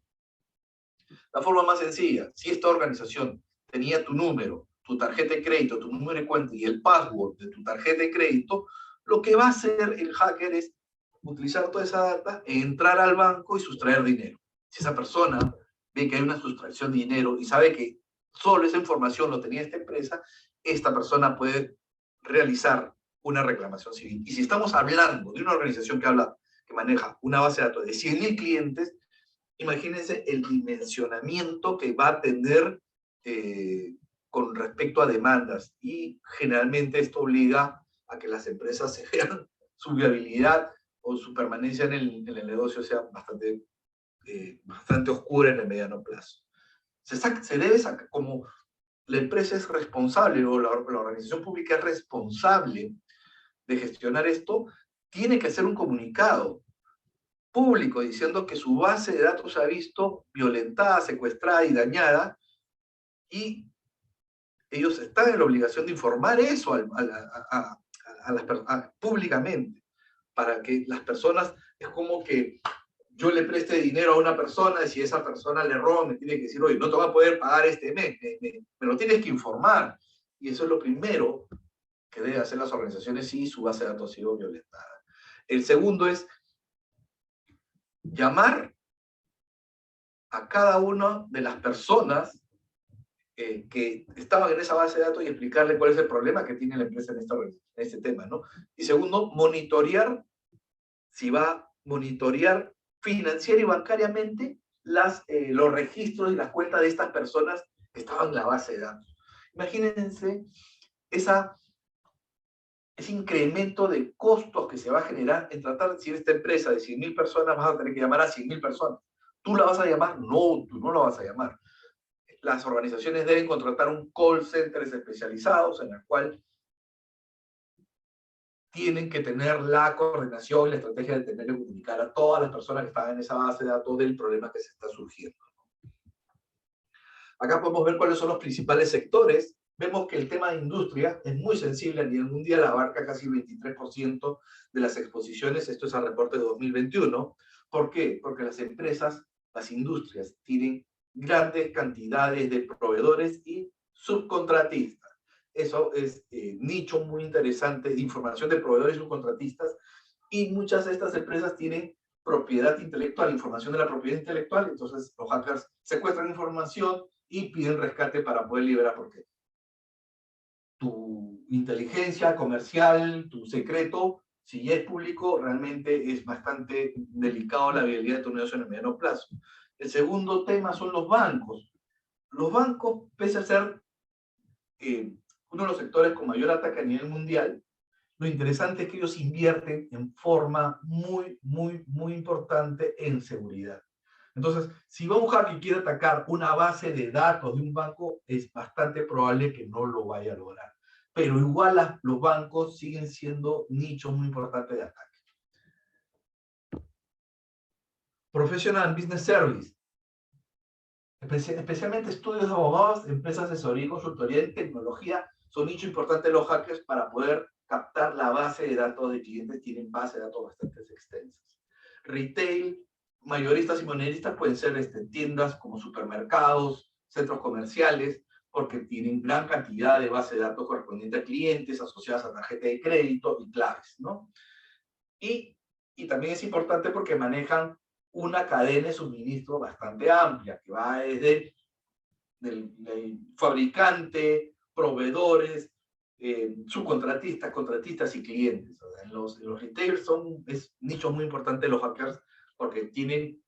La forma más sencilla, si esta organización tenía tu número, tu tarjeta de crédito, tu número de cuenta y el password de tu tarjeta de crédito, lo que va a hacer el hacker es utilizar toda esa data, entrar al banco y sustraer dinero. Si esa persona ve que hay una sustracción de dinero y sabe que solo esa información lo tenía esta empresa, esta persona puede realizar una reclamación civil. Y si estamos hablando de una organización que maneja una base de datos de 100.000 clientes, imagínense el dimensionamiento que va a tener con respecto a demandas. Y generalmente esto obliga a que las empresas se vean su viabilidad o su permanencia en el negocio sea bastante oscura en el mediano plazo. Se debe sacar, como la empresa es responsable o la organización pública es responsable de gestionar esto, tiene que hacer un comunicado público diciendo que su base de datos se ha visto violentada, secuestrada y dañada, y ellos están en la obligación de informar eso públicamente, para que las personas, es como que yo le preste dinero a una persona y si esa persona le roba, me tiene que decir, oye, no te voy a poder pagar este mes, me lo tienes que informar. Y eso es lo primero que deben hacer las organizaciones si su base de datos ha sido violentada. El segundo es llamar a cada una de las personas que estaban en esa base de datos y explicarle cuál es el problema que tiene la empresa en este tema, ¿no? Y segundo, monitorear, si va a monitorear financiera y bancariamente los registros y las cuentas de estas personas que estaban en la base de datos. Imagínense ese incremento de costos que se va a generar en tratar de decir esta empresa de 100.000 personas, vas a tener que llamar a 100.000 personas. ¿Tú la vas a llamar? No, tú no la vas a llamar. Las organizaciones deben contratar un call center especializados en el cual tienen que tener la coordinación y la estrategia de tener que comunicar a todas las personas que están en esa base de datos del problema que se está surgiendo. Acá podemos ver cuáles son los principales sectores. Vemos que el tema de industria es muy sensible a nivel mundial, abarca casi el 23% de las exposiciones. Esto es al reporte de 2021. ¿Por qué? Porque las empresas, las industrias, tienen grandes cantidades de proveedores y subcontratistas. Eso es nicho muy interesante de información de proveedores y subcontratistas, y muchas de estas empresas tienen propiedad intelectual, información de la propiedad intelectual. Entonces los hackers secuestran información y piden rescate para poder liberar, porque tu inteligencia comercial, tu secreto, si ya es público, realmente es bastante delicado la viabilidad de tu negocio en el mediano plazo. El segundo tema son los bancos. Los bancos, pese a ser uno de los sectores con mayor ataque a nivel mundial, lo interesante es que ellos invierten en forma muy, muy, muy importante en seguridad. Entonces, si va un hacker y quiere atacar una base de datos de un banco, es bastante probable que no lo vaya a lograr. Pero igual los bancos siguen siendo nichos muy importantes de ataque. Professional Business Service. Especialmente estudios de abogados, empresas de asesoría y consultoría en tecnología son nicho importante de los hackers para poder captar la base de datos de clientes. Tienen base de datos bastante extensas. Retail, mayoristas y minoristas pueden ser tiendas como supermercados, centros comerciales, porque tienen gran cantidad de base de datos correspondientes a clientes asociadas a tarjeta de crédito y claves, ¿no? Y también es importante porque manejan una cadena de suministro bastante amplia, que va desde del fabricante, proveedores, subcontratistas, contratistas y clientes. O sea, en los retailers es nicho muy importante de los hackers, porque tienen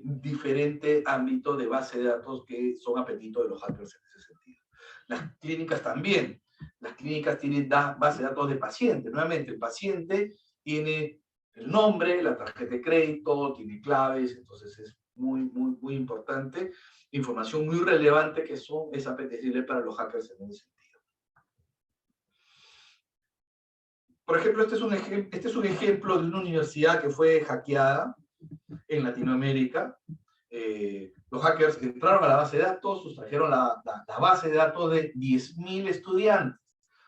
diferentes ámbitos de base de datos que son apetito de los hackers en ese sentido. Las clínicas también. Las clínicas tienen base de datos de pacientes. Nuevamente, el paciente tiene el nombre, la tarjeta de crédito, tiene claves, entonces es muy, muy, muy importante. Información muy relevante que es apetecible para los hackers en ese sentido. Por ejemplo, este es un ejemplo de una universidad que fue hackeada en Latinoamérica. Los hackers entraron a la base de datos, sustrajeron la base de datos de 10.000 estudiantes.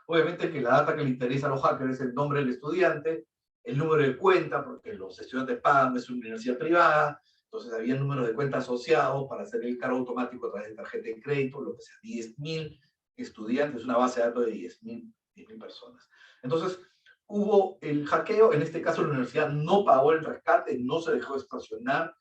Obviamente que la data que le interesa a los hackers es el nombre del estudiante, el número de cuenta, porque los estudiantes pagan, es una universidad privada, entonces había números de cuenta asociados para hacer el cargo automático a través de tarjeta de crédito, lo que sea, 10.000 estudiantes, una base de datos de 10.000 personas. Entonces, hubo el hackeo, en este caso la universidad no pagó el rescate, no se dejó extorsionar,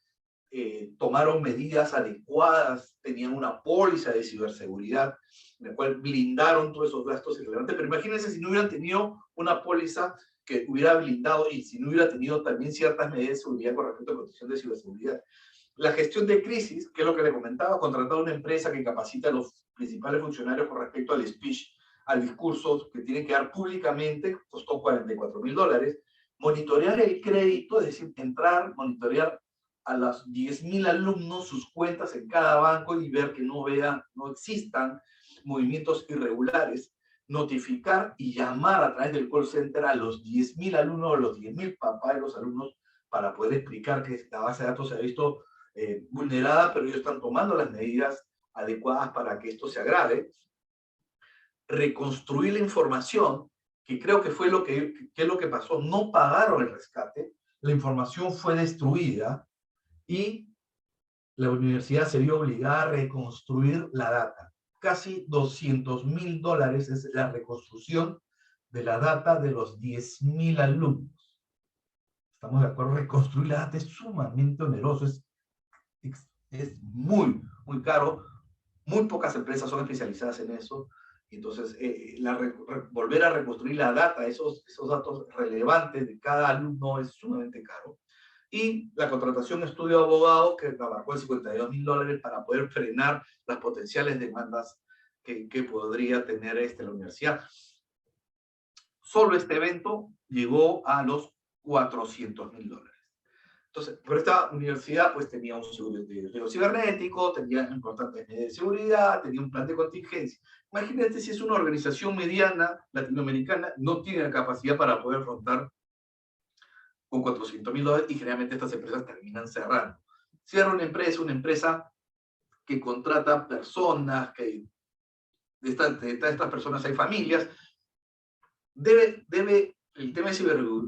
tomaron medidas adecuadas, tenían una póliza de ciberseguridad, en la cual blindaron todos esos gastos irrelevantes. Pero imagínense si no hubieran tenido una póliza que hubiera blindado y si no hubiera tenido también ciertas medidas de seguridad con respecto a protección de ciberseguridad. La gestión de crisis, que es lo que le comentaba, contratar una empresa que capacita a los principales funcionarios con respecto al speech, al discurso que tienen que dar públicamente, costó $44.000. Monitorear el crédito, es decir, entrar, monitorear a los 10.000 alumnos sus cuentas en cada banco y ver que no existan movimientos irregulares. Notificar y llamar a través del call center a los 10.000 alumnos, a los 10.000 papás de los alumnos, para poder explicar que la base de datos se ha visto vulnerada, pero ellos están tomando las medidas adecuadas para que esto se agrave. Reconstruir la información, que creo que fue lo que pasó. No pagaron el rescate, la información fue destruida y la universidad se vio obligada a reconstruir la data. Casi $200.000 es la reconstrucción de la data de los 10.000 alumnos. ¿Estamos de acuerdo? Reconstruir la data es sumamente oneroso, es muy, muy caro. Muy pocas empresas son especializadas en eso. Entonces, volver a reconstruir la data, esos datos relevantes de cada alumno es sumamente caro. Y la contratación de estudio de abogado, que abarcó el $52.000 para poder frenar las potenciales demandas que podría tener la universidad. Solo este evento llegó a los $400.000. Entonces, pero esta universidad pues tenía un seguro de riesgo cibernético, tenía importantes medidas de seguridad, tenía un plan de contingencia. Imagínate si es una organización mediana latinoamericana, no tiene la capacidad para poder afrontar con $400.000 y generalmente estas empresas terminan cerrando. Cierra una empresa que contrata personas, que de estas personas hay familias, el tema de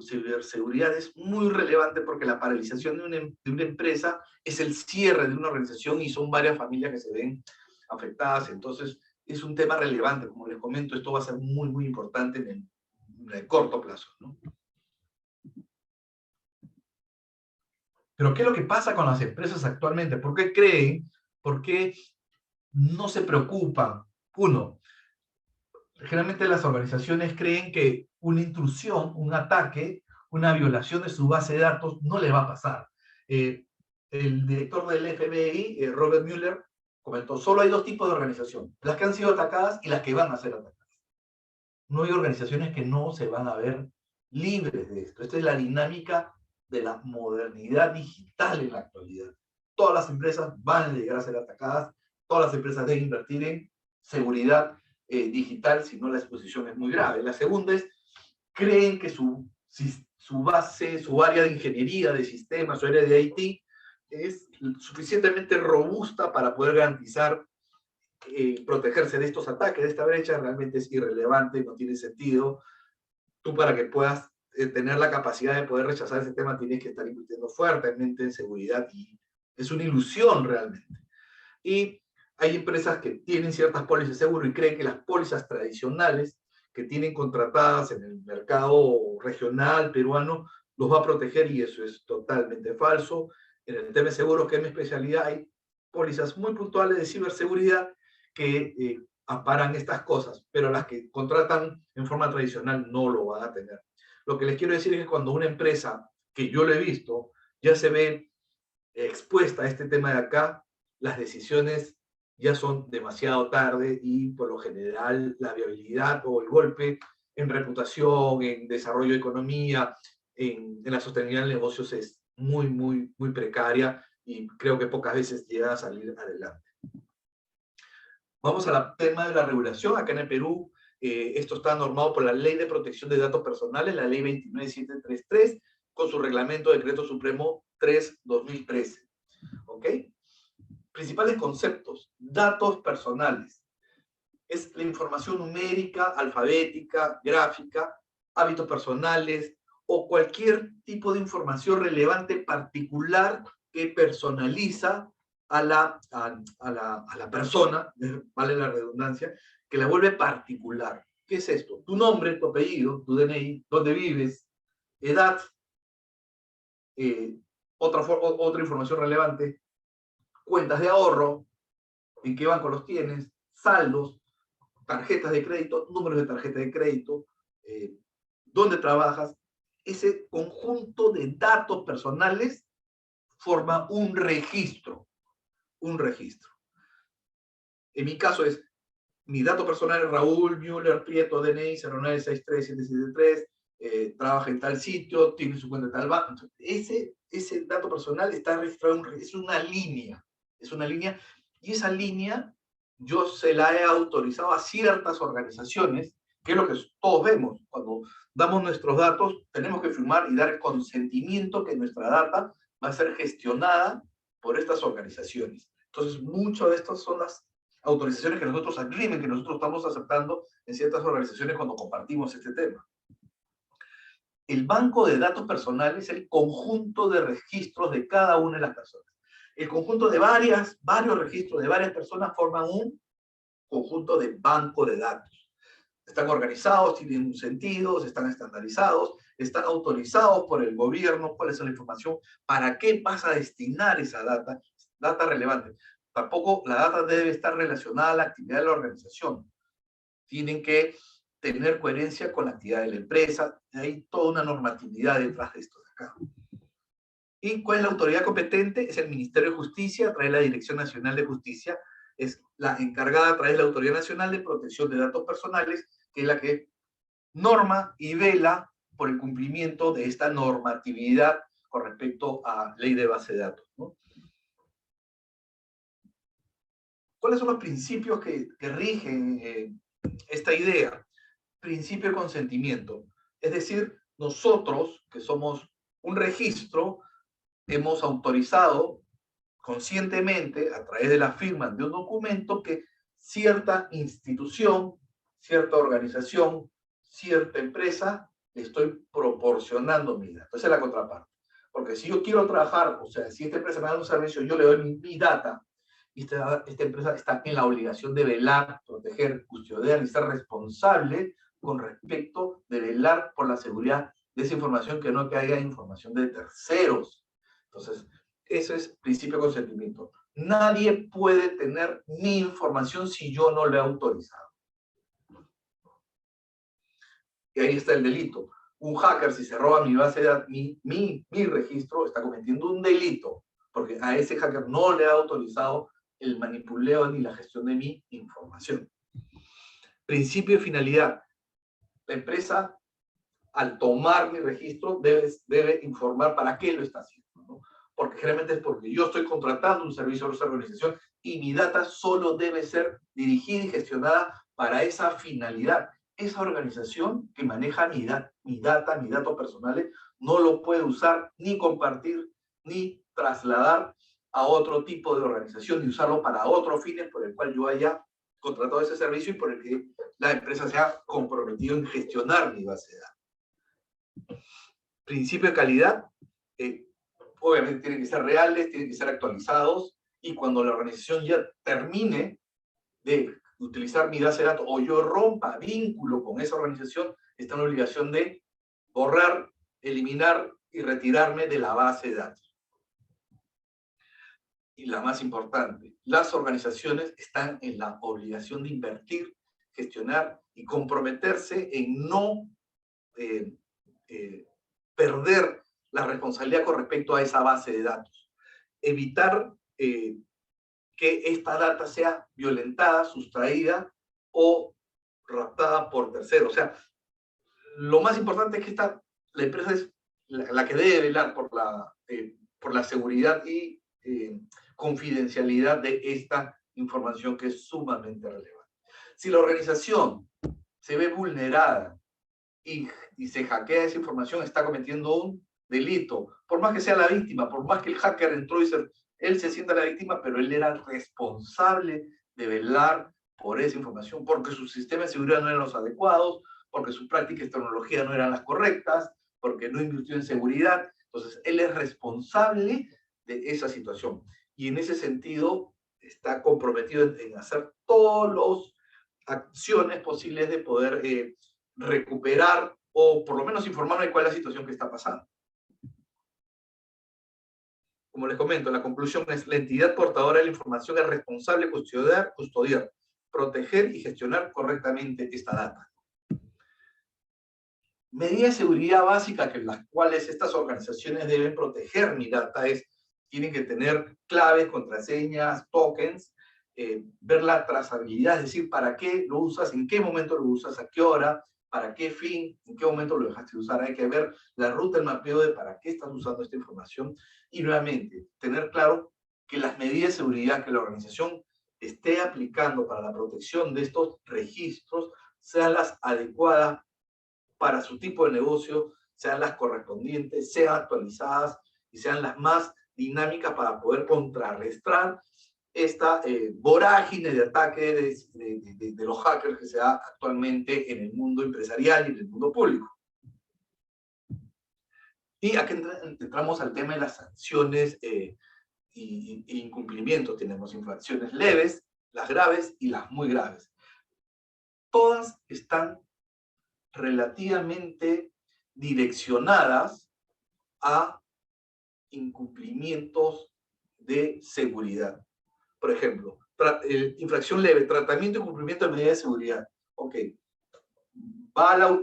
ciberseguridad es muy relevante porque la paralización de una empresa es el cierre de una organización y son varias familias que se ven afectadas. Entonces, es un tema relevante. Como les comento, esto va a ser muy, muy importante en el corto plazo, ¿no? Pero, ¿qué es lo que pasa con las empresas actualmente? ¿Por qué creen? ¿Por qué no se preocupan? Uno, generalmente las organizaciones creen que una intrusión, un ataque, una violación de su base de datos no le va a pasar. El director del FBI, Robert Mueller, comentó, solo hay dos tipos de organización, las que han sido atacadas y las que van a ser atacadas. No hay organizaciones que no se van a ver libres de esto. Esta es la dinámica de la modernidad digital en la actualidad. Todas las empresas van a llegar a ser atacadas, todas las empresas deben invertir en seguridad digital, si no la exposición es muy grave. La segunda es, creen que su base, su área de ingeniería de sistemas, su área de IT, es suficientemente robusta para poder garantizar protegerse de estos ataques, de esta brecha. Realmente es irrelevante, no tiene sentido. Tú, para que puedas tener la capacidad de poder rechazar ese tema, tienes que estar invirtiendo fuertemente en seguridad y es una ilusión realmente. Y hay empresas que tienen ciertas pólizas de seguro y creen que las pólizas tradicionales que tienen contratadas en el mercado regional peruano los va a proteger, y eso es totalmente falso. En el tema de seguros, que es mi especialidad, hay pólizas muy puntuales de ciberseguridad que amparan estas cosas, pero las que contratan en forma tradicional no lo van a tener. Lo que les quiero decir es que cuando una empresa, que yo lo he visto, ya se ve expuesta a este tema de acá, las decisiones ya son demasiado tarde y por lo general la viabilidad o el golpe en reputación, en desarrollo de economía, en la sostenibilidad de negocios es muy, muy, muy precaria y creo que pocas veces llega a salir adelante. Vamos al tema de la regulación. Acá en el Perú, esto está normado por la Ley de Protección de Datos Personales, la Ley 29733, con su Reglamento Decreto Supremo 3/2013. ¿Ok? Principales conceptos: datos personales. Es la información numérica, alfabética, gráfica, hábitos personales o cualquier tipo de información relevante particular que personaliza a la persona, vale la redundancia, que la vuelve particular. ¿Qué es esto? Tu nombre, tu apellido, tu DNI, dónde vives, edad, otra información relevante, cuentas de ahorro, en qué banco los tienes, saldos, tarjetas de crédito, números de tarjeta de crédito, dónde trabajas. Ese conjunto de datos personales forma un registro. Un registro. En mi caso mi dato personal es Raúl Müller Prieto, DNI 0963773, trabaja en tal sitio, tiene su cuenta en tal banco. Ese dato personal está registrado, es una línea, y esa línea yo se la he autorizado a ciertas organizaciones, que es lo que todos vemos. Cuando damos nuestros datos, tenemos que firmar y dar el consentimiento que nuestra data va a ser gestionada por estas organizaciones. Entonces, muchas de estas son las autorizaciones que nosotros estamos aceptando en ciertas organizaciones cuando compartimos este tema. El banco de datos personales es el conjunto de registros de cada una de las personas. El conjunto de varios registros de varias personas forman un conjunto de banco de datos. Están organizados, tienen un sentido, están estandarizados, están autorizados por el gobierno, cuál es la información, para qué vas a destinar esa data relevante. Tampoco la data debe estar relacionada a la actividad de la organización. Tienen que tener coherencia con la actividad de la empresa. Hay toda una normatividad detrás de esto de acá. ¿Y cuál es la autoridad competente? Es el Ministerio de Justicia, a través de la Dirección Nacional de Justicia. Es la encargada a través de la Autoridad Nacional de Protección de Datos Personales, que es la que norma y vela por el cumplimiento de esta normatividad con respecto a ley de base de datos, ¿no? ¿Cuáles son los principios que rigen esta idea? Principio de consentimiento. Es decir, nosotros, que somos un registro, hemos autorizado conscientemente, a través de la firma de un documento, que cierta institución, cierta organización, cierta empresa, le estoy proporcionando mi data. Esa es la contraparte. Porque si yo quiero trabajar, o sea, si esta empresa me da un servicio, yo le doy mi data, y esta empresa está en la obligación de velar, proteger, custodiar y ser responsable con respecto de velar por la seguridad de esa información, que no haya información de terceros. Entonces, eso es principio de consentimiento. Nadie puede tener mi información si yo no lo he autorizado. Y ahí está el delito. Un hacker, si se roba mi base de datos, mi registro, está cometiendo un delito, porque a ese hacker no le ha autorizado el manipuleo ni la gestión de mi información. Principio de finalidad. La empresa, al tomar mi registro, debe informar para qué lo está haciendo, ¿no? Porque generalmente es porque yo estoy contratando un servicio a esa organización y mi data solo debe ser dirigida y gestionada para esa finalidad. Esa organización que maneja mis datos personales, no lo puede usar, ni compartir, ni trasladar a otro tipo de organización, y usarlo para otros fines por el cual yo haya contratado ese servicio y por el que la empresa se ha comprometido en gestionar mi base de datos. Principio de calidad, obviamente tienen que ser reales, tienen que ser actualizados, y cuando la organización ya termine de utilizar mi base de datos o yo rompa vínculo con esa organización, está en la obligación de borrar, eliminar y retirarme de la base de datos. Y la más importante, las organizaciones están en la obligación de invertir, gestionar y comprometerse en no perder la responsabilidad con respecto a esa base de datos. Evitar que esta data sea violentada, sustraída o raptada por terceros. O sea, lo más importante es que la empresa es la que debe velar por la seguridad y confidencialidad de esta información, que es sumamente relevante. Si la organización se ve vulnerada y se hackea esa información, está cometiendo un delito, por más que sea la víctima, por más que el hacker entró y él se sienta la víctima, pero él era responsable de velar por esa información, porque sus sistemas de seguridad no eran los adecuados, porque sus prácticas de tecnología no eran las correctas, porque no invirtió en seguridad. Entonces, él es responsable de esa situación. Y en ese sentido, está comprometido en hacer todas las acciones posibles de poder recuperar o por lo menos informarme de cuál es la situación que está pasando. Como les comento, la conclusión es: la entidad portadora de la información es responsable de custodiar, proteger y gestionar correctamente esta data. Medidas de seguridad básicas que las cuales estas organizaciones deben proteger mi data tienen que tener claves, contraseñas, tokens, ver la trazabilidad, es decir, para qué lo usas, en qué momento lo usas, a qué hora, para qué fin, en qué momento lo dejaste de usar. Hay que ver la ruta, el mapeo de para qué estás usando esta información. Y nuevamente, tener claro que las medidas de seguridad que la organización esté aplicando para la protección de estos registros sean las adecuadas para su tipo de negocio, sean las correspondientes, sean actualizadas y sean las más dinámicas para poder contrarrestar esta vorágine de ataque de los hackers que se da actualmente en el mundo empresarial y en el mundo público. Y aquí entramos al tema de las sanciones e incumplimientos. Tenemos infracciones leves, las graves y las muy graves. Todas están relativamente direccionadas a incumplimientos de seguridad. Por ejemplo, infracción leve, tratamiento y cumplimiento de medidas de seguridad. Ok. Va la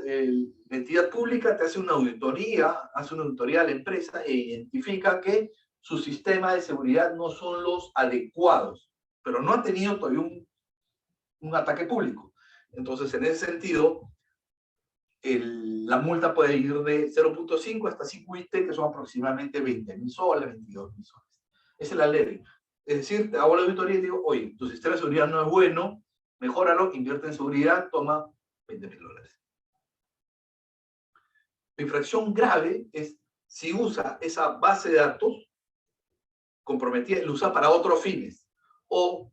entidad pública, te hace una auditoría a la empresa e identifica que sus sistemas de seguridad no son los adecuados, pero no ha tenido todavía un ataque público. Entonces, en ese sentido, la multa puede ir de 0.5 hasta 5 IT, que son aproximadamente 20.000 soles, 22.000 soles. Esa es la ley. Es decir, te hago la auditoría y digo, oye, tu sistema de seguridad no es bueno, mejóralo, invierte en seguridad, toma 20.000 dólares. La infracción grave es si usa esa base de datos comprometida y lo usa para otros fines, o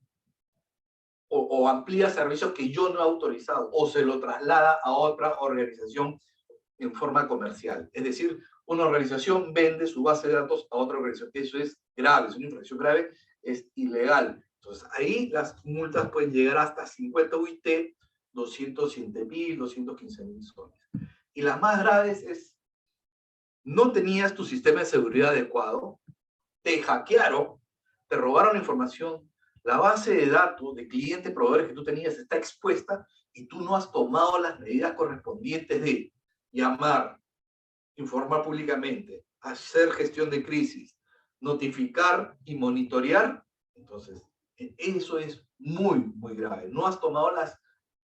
amplía servicios que yo no he autorizado, o se lo traslada a otra organización en forma comercial. Es decir, una organización vende su base de datos a otra organización. Eso es grave, es una infracción grave, es ilegal. Entonces, ahí las multas pueden llegar hasta 50 UIT, 207.000, 215.000 soles. Y las más graves es, no tenías tu sistema de seguridad adecuado, te hackearon, te robaron la información, la base de datos de clientes, proveedores que tú tenías está expuesta y tú no has tomado las medidas correspondientes de llamar, informar públicamente, hacer gestión de crisis, notificar y monitorear. Entonces, eso es muy, muy grave. No has tomado las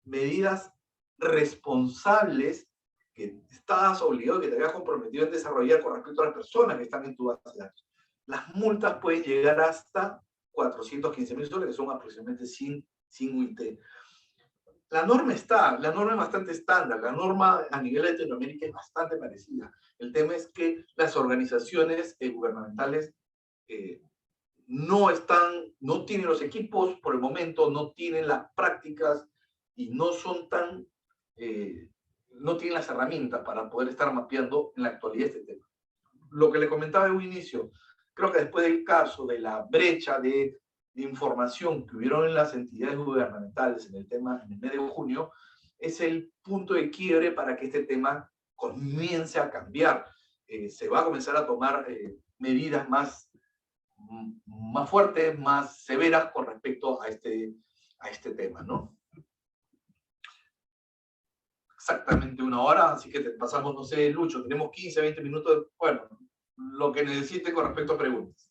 medidas responsables que estabas obligado, que te habías comprometido en desarrollar con respecto a las personas que están en tu base de datos. Las multas pueden llegar hasta 415.000 soles, que son aproximadamente 100 UIT. La norma es bastante estándar, la norma a nivel de Latinoamérica es bastante parecida. El tema es que las organizaciones gubernamentales no tienen los equipos por el momento, no tienen las prácticas y no tienen las herramientas para poder estar mapeando en la actualidad este tema. Lo que le comentaba en un inicio, creo que después del caso de la brecha de información que hubieron en las entidades gubernamentales en el mes de junio, es el punto de quiebre para que este tema comience a cambiar. Se va a comenzar a tomar medidas más fuertes, más severas con respecto a este tema, ¿no? Exactamente una hora, así que pasamos, no sé, Lucho, tenemos 15, 20 minutos, bueno, lo que necesite con respecto a preguntas.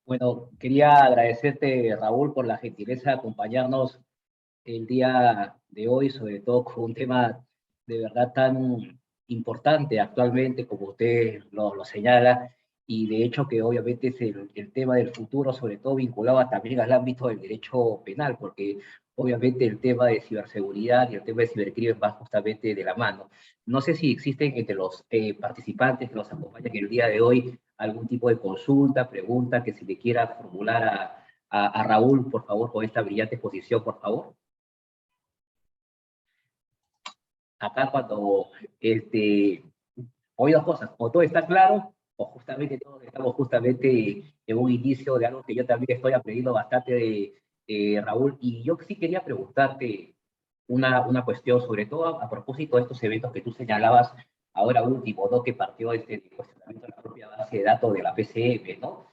Bueno, quería agradecerte, Raúl, por la gentileza de acompañarnos el día de hoy, sobre todo con un tema de verdad tan importante actualmente, como usted lo señala, y de hecho que obviamente es el tema del futuro, sobre todo vinculado también al ámbito del derecho penal, porque obviamente el tema de ciberseguridad y el tema de cibercrimen va justamente de la mano. No sé si existen entre los participantes que nos acompañan el día de hoy algún tipo de consulta, pregunta que se le quiera formular a Raúl, por favor, con esta brillante exposición, por favor. Acá cuando oí dos cosas, o todo está claro, o justamente todos estamos justamente en un inicio de algo que yo también estoy aprendiendo bastante de Raúl, y yo sí quería preguntarte una cuestión, sobre todo a propósito de estos eventos que tú señalabas ahora último, ¿no? Que partió este cuestionamiento de la propia base de datos de la PCM, ¿no?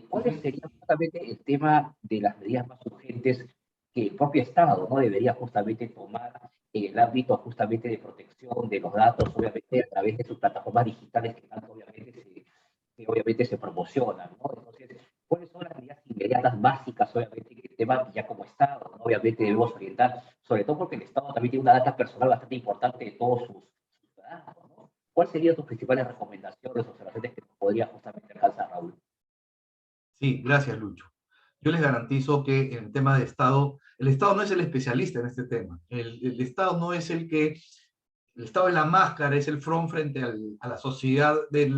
¿Cuál sería justamente el tema de las medidas más urgentes que el propio Estado, ¿no?, debería justamente tomar en el ámbito justamente de protección de los datos, obviamente a través de sus plataformas digitales que tanto obviamente se promocionan, ¿no? Entonces, ¿cuáles son las medidas inmediatas básicas, obviamente, que el tema ya como Estado, ¿no?, obviamente debemos orientar, sobre todo porque el Estado también tiene una data personal bastante importante de todos sus ciudadanos, ¿no? ¿Cuáles serían tus principales recomendaciones o observaciones que podría justamente alcanzar, Raúl? Sí, gracias, Lucho. Yo les garantizo que en el tema de Estado, el Estado no es el especialista en este tema. El Estado no es el Estado es la máscara, es el front frente a la sociedad de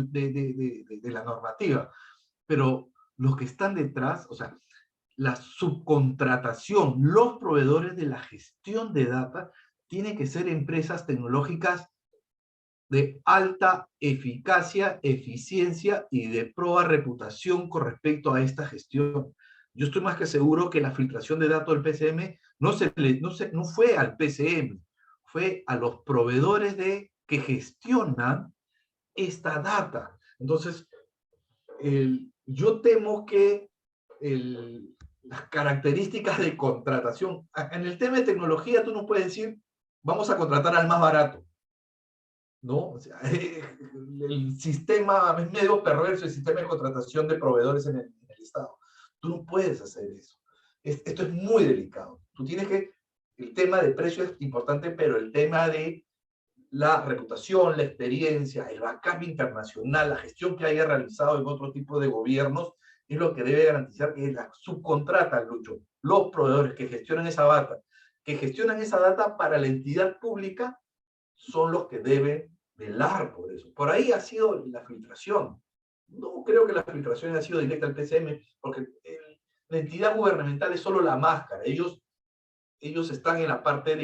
la normativa. Pero los que están detrás, o sea, la subcontratación, los proveedores de la gestión de data, tienen que ser empresas tecnológicas de alta eficacia, eficiencia y de proba reputación con respecto a esta gestión. Yo estoy más que seguro que la filtración de datos del PCM no fue al PCM, fue a los proveedores que gestionan esta data. Entonces, yo temo que las características de contratación. En el tema de tecnología tú no puedes decir, vamos a contratar al más barato, ¿no? O sea, el sistema es medio perverso, el sistema de contratación de proveedores en el Estado. Tú no puedes hacer eso. Esto es muy delicado. Tú tienes que, el tema de precio es importante, pero el tema de la reputación, la experiencia, el backup internacional, la gestión que haya realizado en otro tipo de gobiernos, es lo que debe garantizar que la subcontrata, Lucho, los proveedores que gestionan esa data para la entidad pública, son los que deben velar por eso. Por ahí ha sido la filtración. No creo que la filtración haya sido directa al PCM, porque la entidad gubernamental es solo la máscara. Ellos están en la parte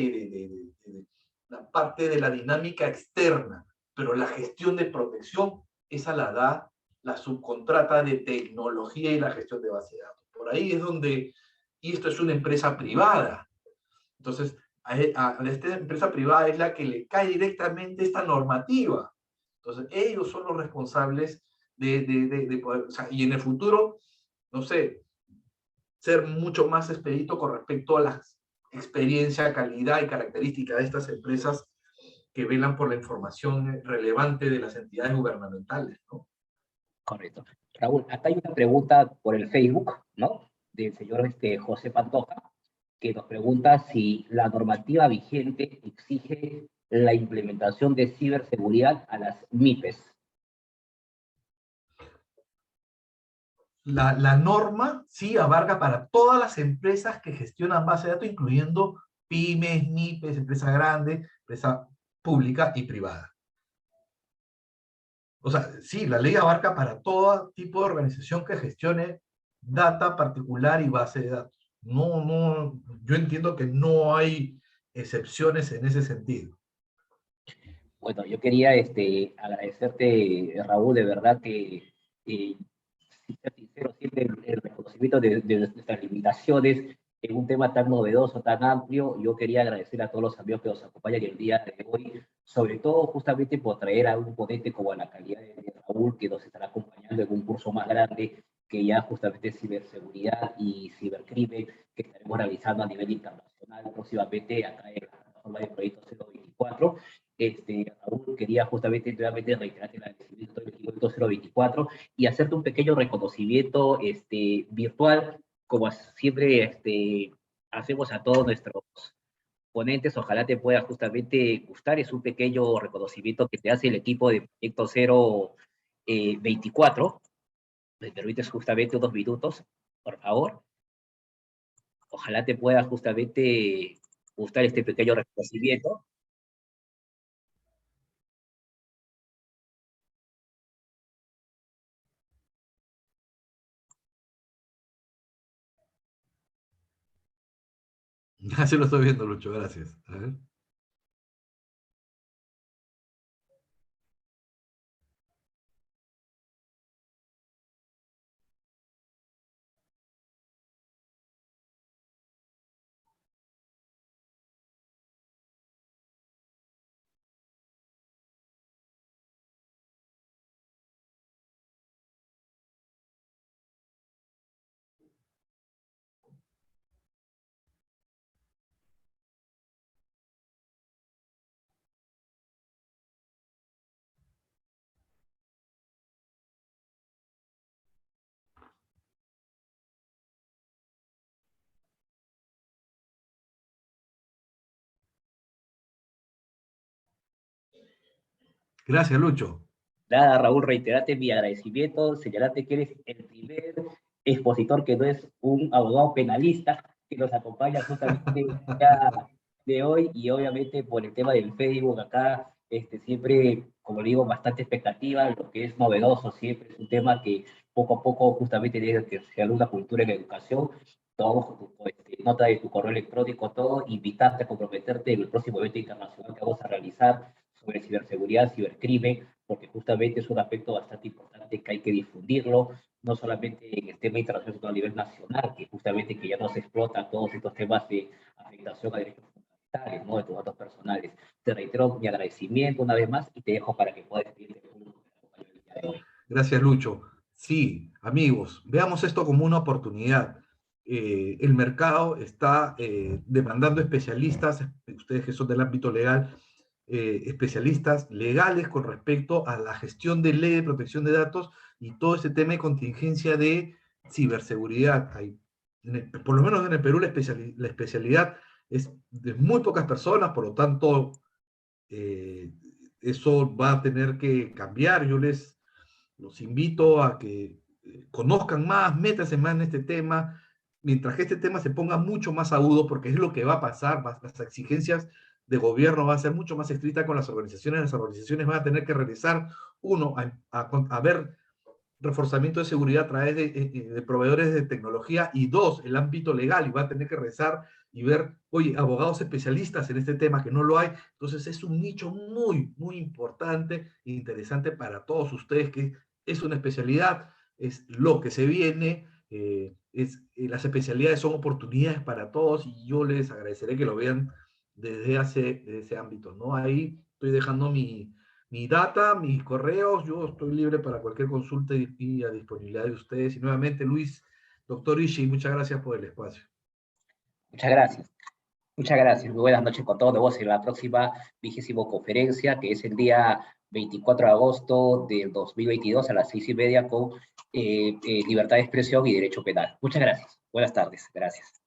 la parte de la dinámica externa, pero la gestión de protección, esa la da la subcontrata de tecnología y la gestión de base de datos. Por ahí es donde, y esto es una empresa privada. Entonces, a esta empresa privada es la que le cae directamente esta normativa. Entonces, ellos son los responsables de poder, o sea, y en el futuro, no sé, ser mucho más expedito con respecto a la experiencia, calidad y características de estas empresas que velan por la información relevante de las entidades gubernamentales, ¿no? Correcto. Raúl, acá hay una pregunta por el Facebook, ¿no? Del señor José Pantoja, que nos pregunta si la normativa vigente exige la implementación de ciberseguridad a las MIPES. La norma sí abarca para todas las empresas que gestionan base de datos, incluyendo pymes, MIPES, empresa grande, empresa pública y privada. O sea, sí, la ley abarca para todo tipo de organización que gestione data particular y base de datos. Yo entiendo que no hay excepciones en ese sentido. Bueno, yo quería agradecerte, Raúl, de verdad que, ser sincero, siempre el reconocimiento de nuestras limitaciones en un tema tan novedoso, tan amplio. Yo quería agradecer a todos los amigos que nos acompañan el día de hoy, sobre todo justamente por traer a un ponente como la calidad de Raúl, que nos estará acompañando en un curso más grande, que ya justamente es ciberseguridad y cibercrimen, que estaremos realizando a nivel internacional próximamente acá en la plataforma de Proyecto 024. Raúl, quería justamente nuevamente reiterarte el agradecimiento del equipo de 024 y hacerte un pequeño reconocimiento virtual, como siempre hacemos a todos nuestros ponentes. Ojalá te pueda justamente gustar. Es un pequeño reconocimiento que te hace el equipo de Proyecto 024. ¿Me permites justamente unos minutos, por favor? Ojalá te pueda justamente gustar este pequeño reconocimiento. Así lo estoy viendo, Lucho, gracias. A ver. Gracias, Lucho. Nada, Raúl, reiterate mi agradecimiento, señalate que eres el primer expositor que no es un abogado penalista que nos acompaña justamente el día de hoy, y obviamente por el tema del Facebook acá, siempre, como digo, bastante expectativa, lo que es novedoso siempre es un tema que poco a poco justamente tiene que ser una cultura en la educación. Todo, nota de tu correo electrónico, todo, invitarte a comprometerte en el próximo evento internacional que vamos a realizar sobre ciberseguridad, cibercrimen, porque justamente es un aspecto bastante importante que hay que difundirlo, no solamente en el tema internacional, sino a nivel nacional, que justamente que ya no se explotan todos estos temas de afectación a derechos fundamentales, ¿no? De tus datos personales. Te reitero mi agradecimiento una vez más y te dejo para que puedas despedirte del público que te acompañó el día de hoy. Gracias, Lucho. Sí, amigos, veamos esto como una oportunidad. el mercado está demandando especialistas, ustedes que son del ámbito legal, especialistas legales con respecto a la gestión de ley de protección de datos y todo ese tema de contingencia de ciberseguridad. Por lo menos en el Perú la especialidad es de muy pocas personas, por lo tanto eso va a tener que cambiar. Yo los invito a que conozcan más, métanse más en este tema, mientras que este tema se ponga mucho más agudo, porque es lo que va a pasar, las exigencias de gobierno van a ser mucho más estrictas con las organizaciones van a tener que regresar, uno, a ver reforzamiento de seguridad a través de proveedores de tecnología, y dos, el ámbito legal, y va a tener que rezar y ver, oye, abogados especialistas en este tema, que no lo hay. Entonces es un nicho muy, muy importante e interesante para todos ustedes, que es una especialidad, es lo que se viene, las especialidades son oportunidades para todos, y yo les agradeceré que lo vean desde ese ámbito, ¿no? Ahí estoy dejando mi data, mis correos, yo estoy libre para cualquier consulta y a disponibilidad de ustedes. Y nuevamente, Luis, doctor Ishii, muchas gracias por el espacio. Muchas gracias. Muchas gracias. Muy buenas noches con todos. Nos vemos en la próxima 20ª conferencia, que es el día 24 de agosto del 2022 a las 6:30 con libertad de expresión y derecho penal. Muchas gracias. Buenas tardes. Gracias.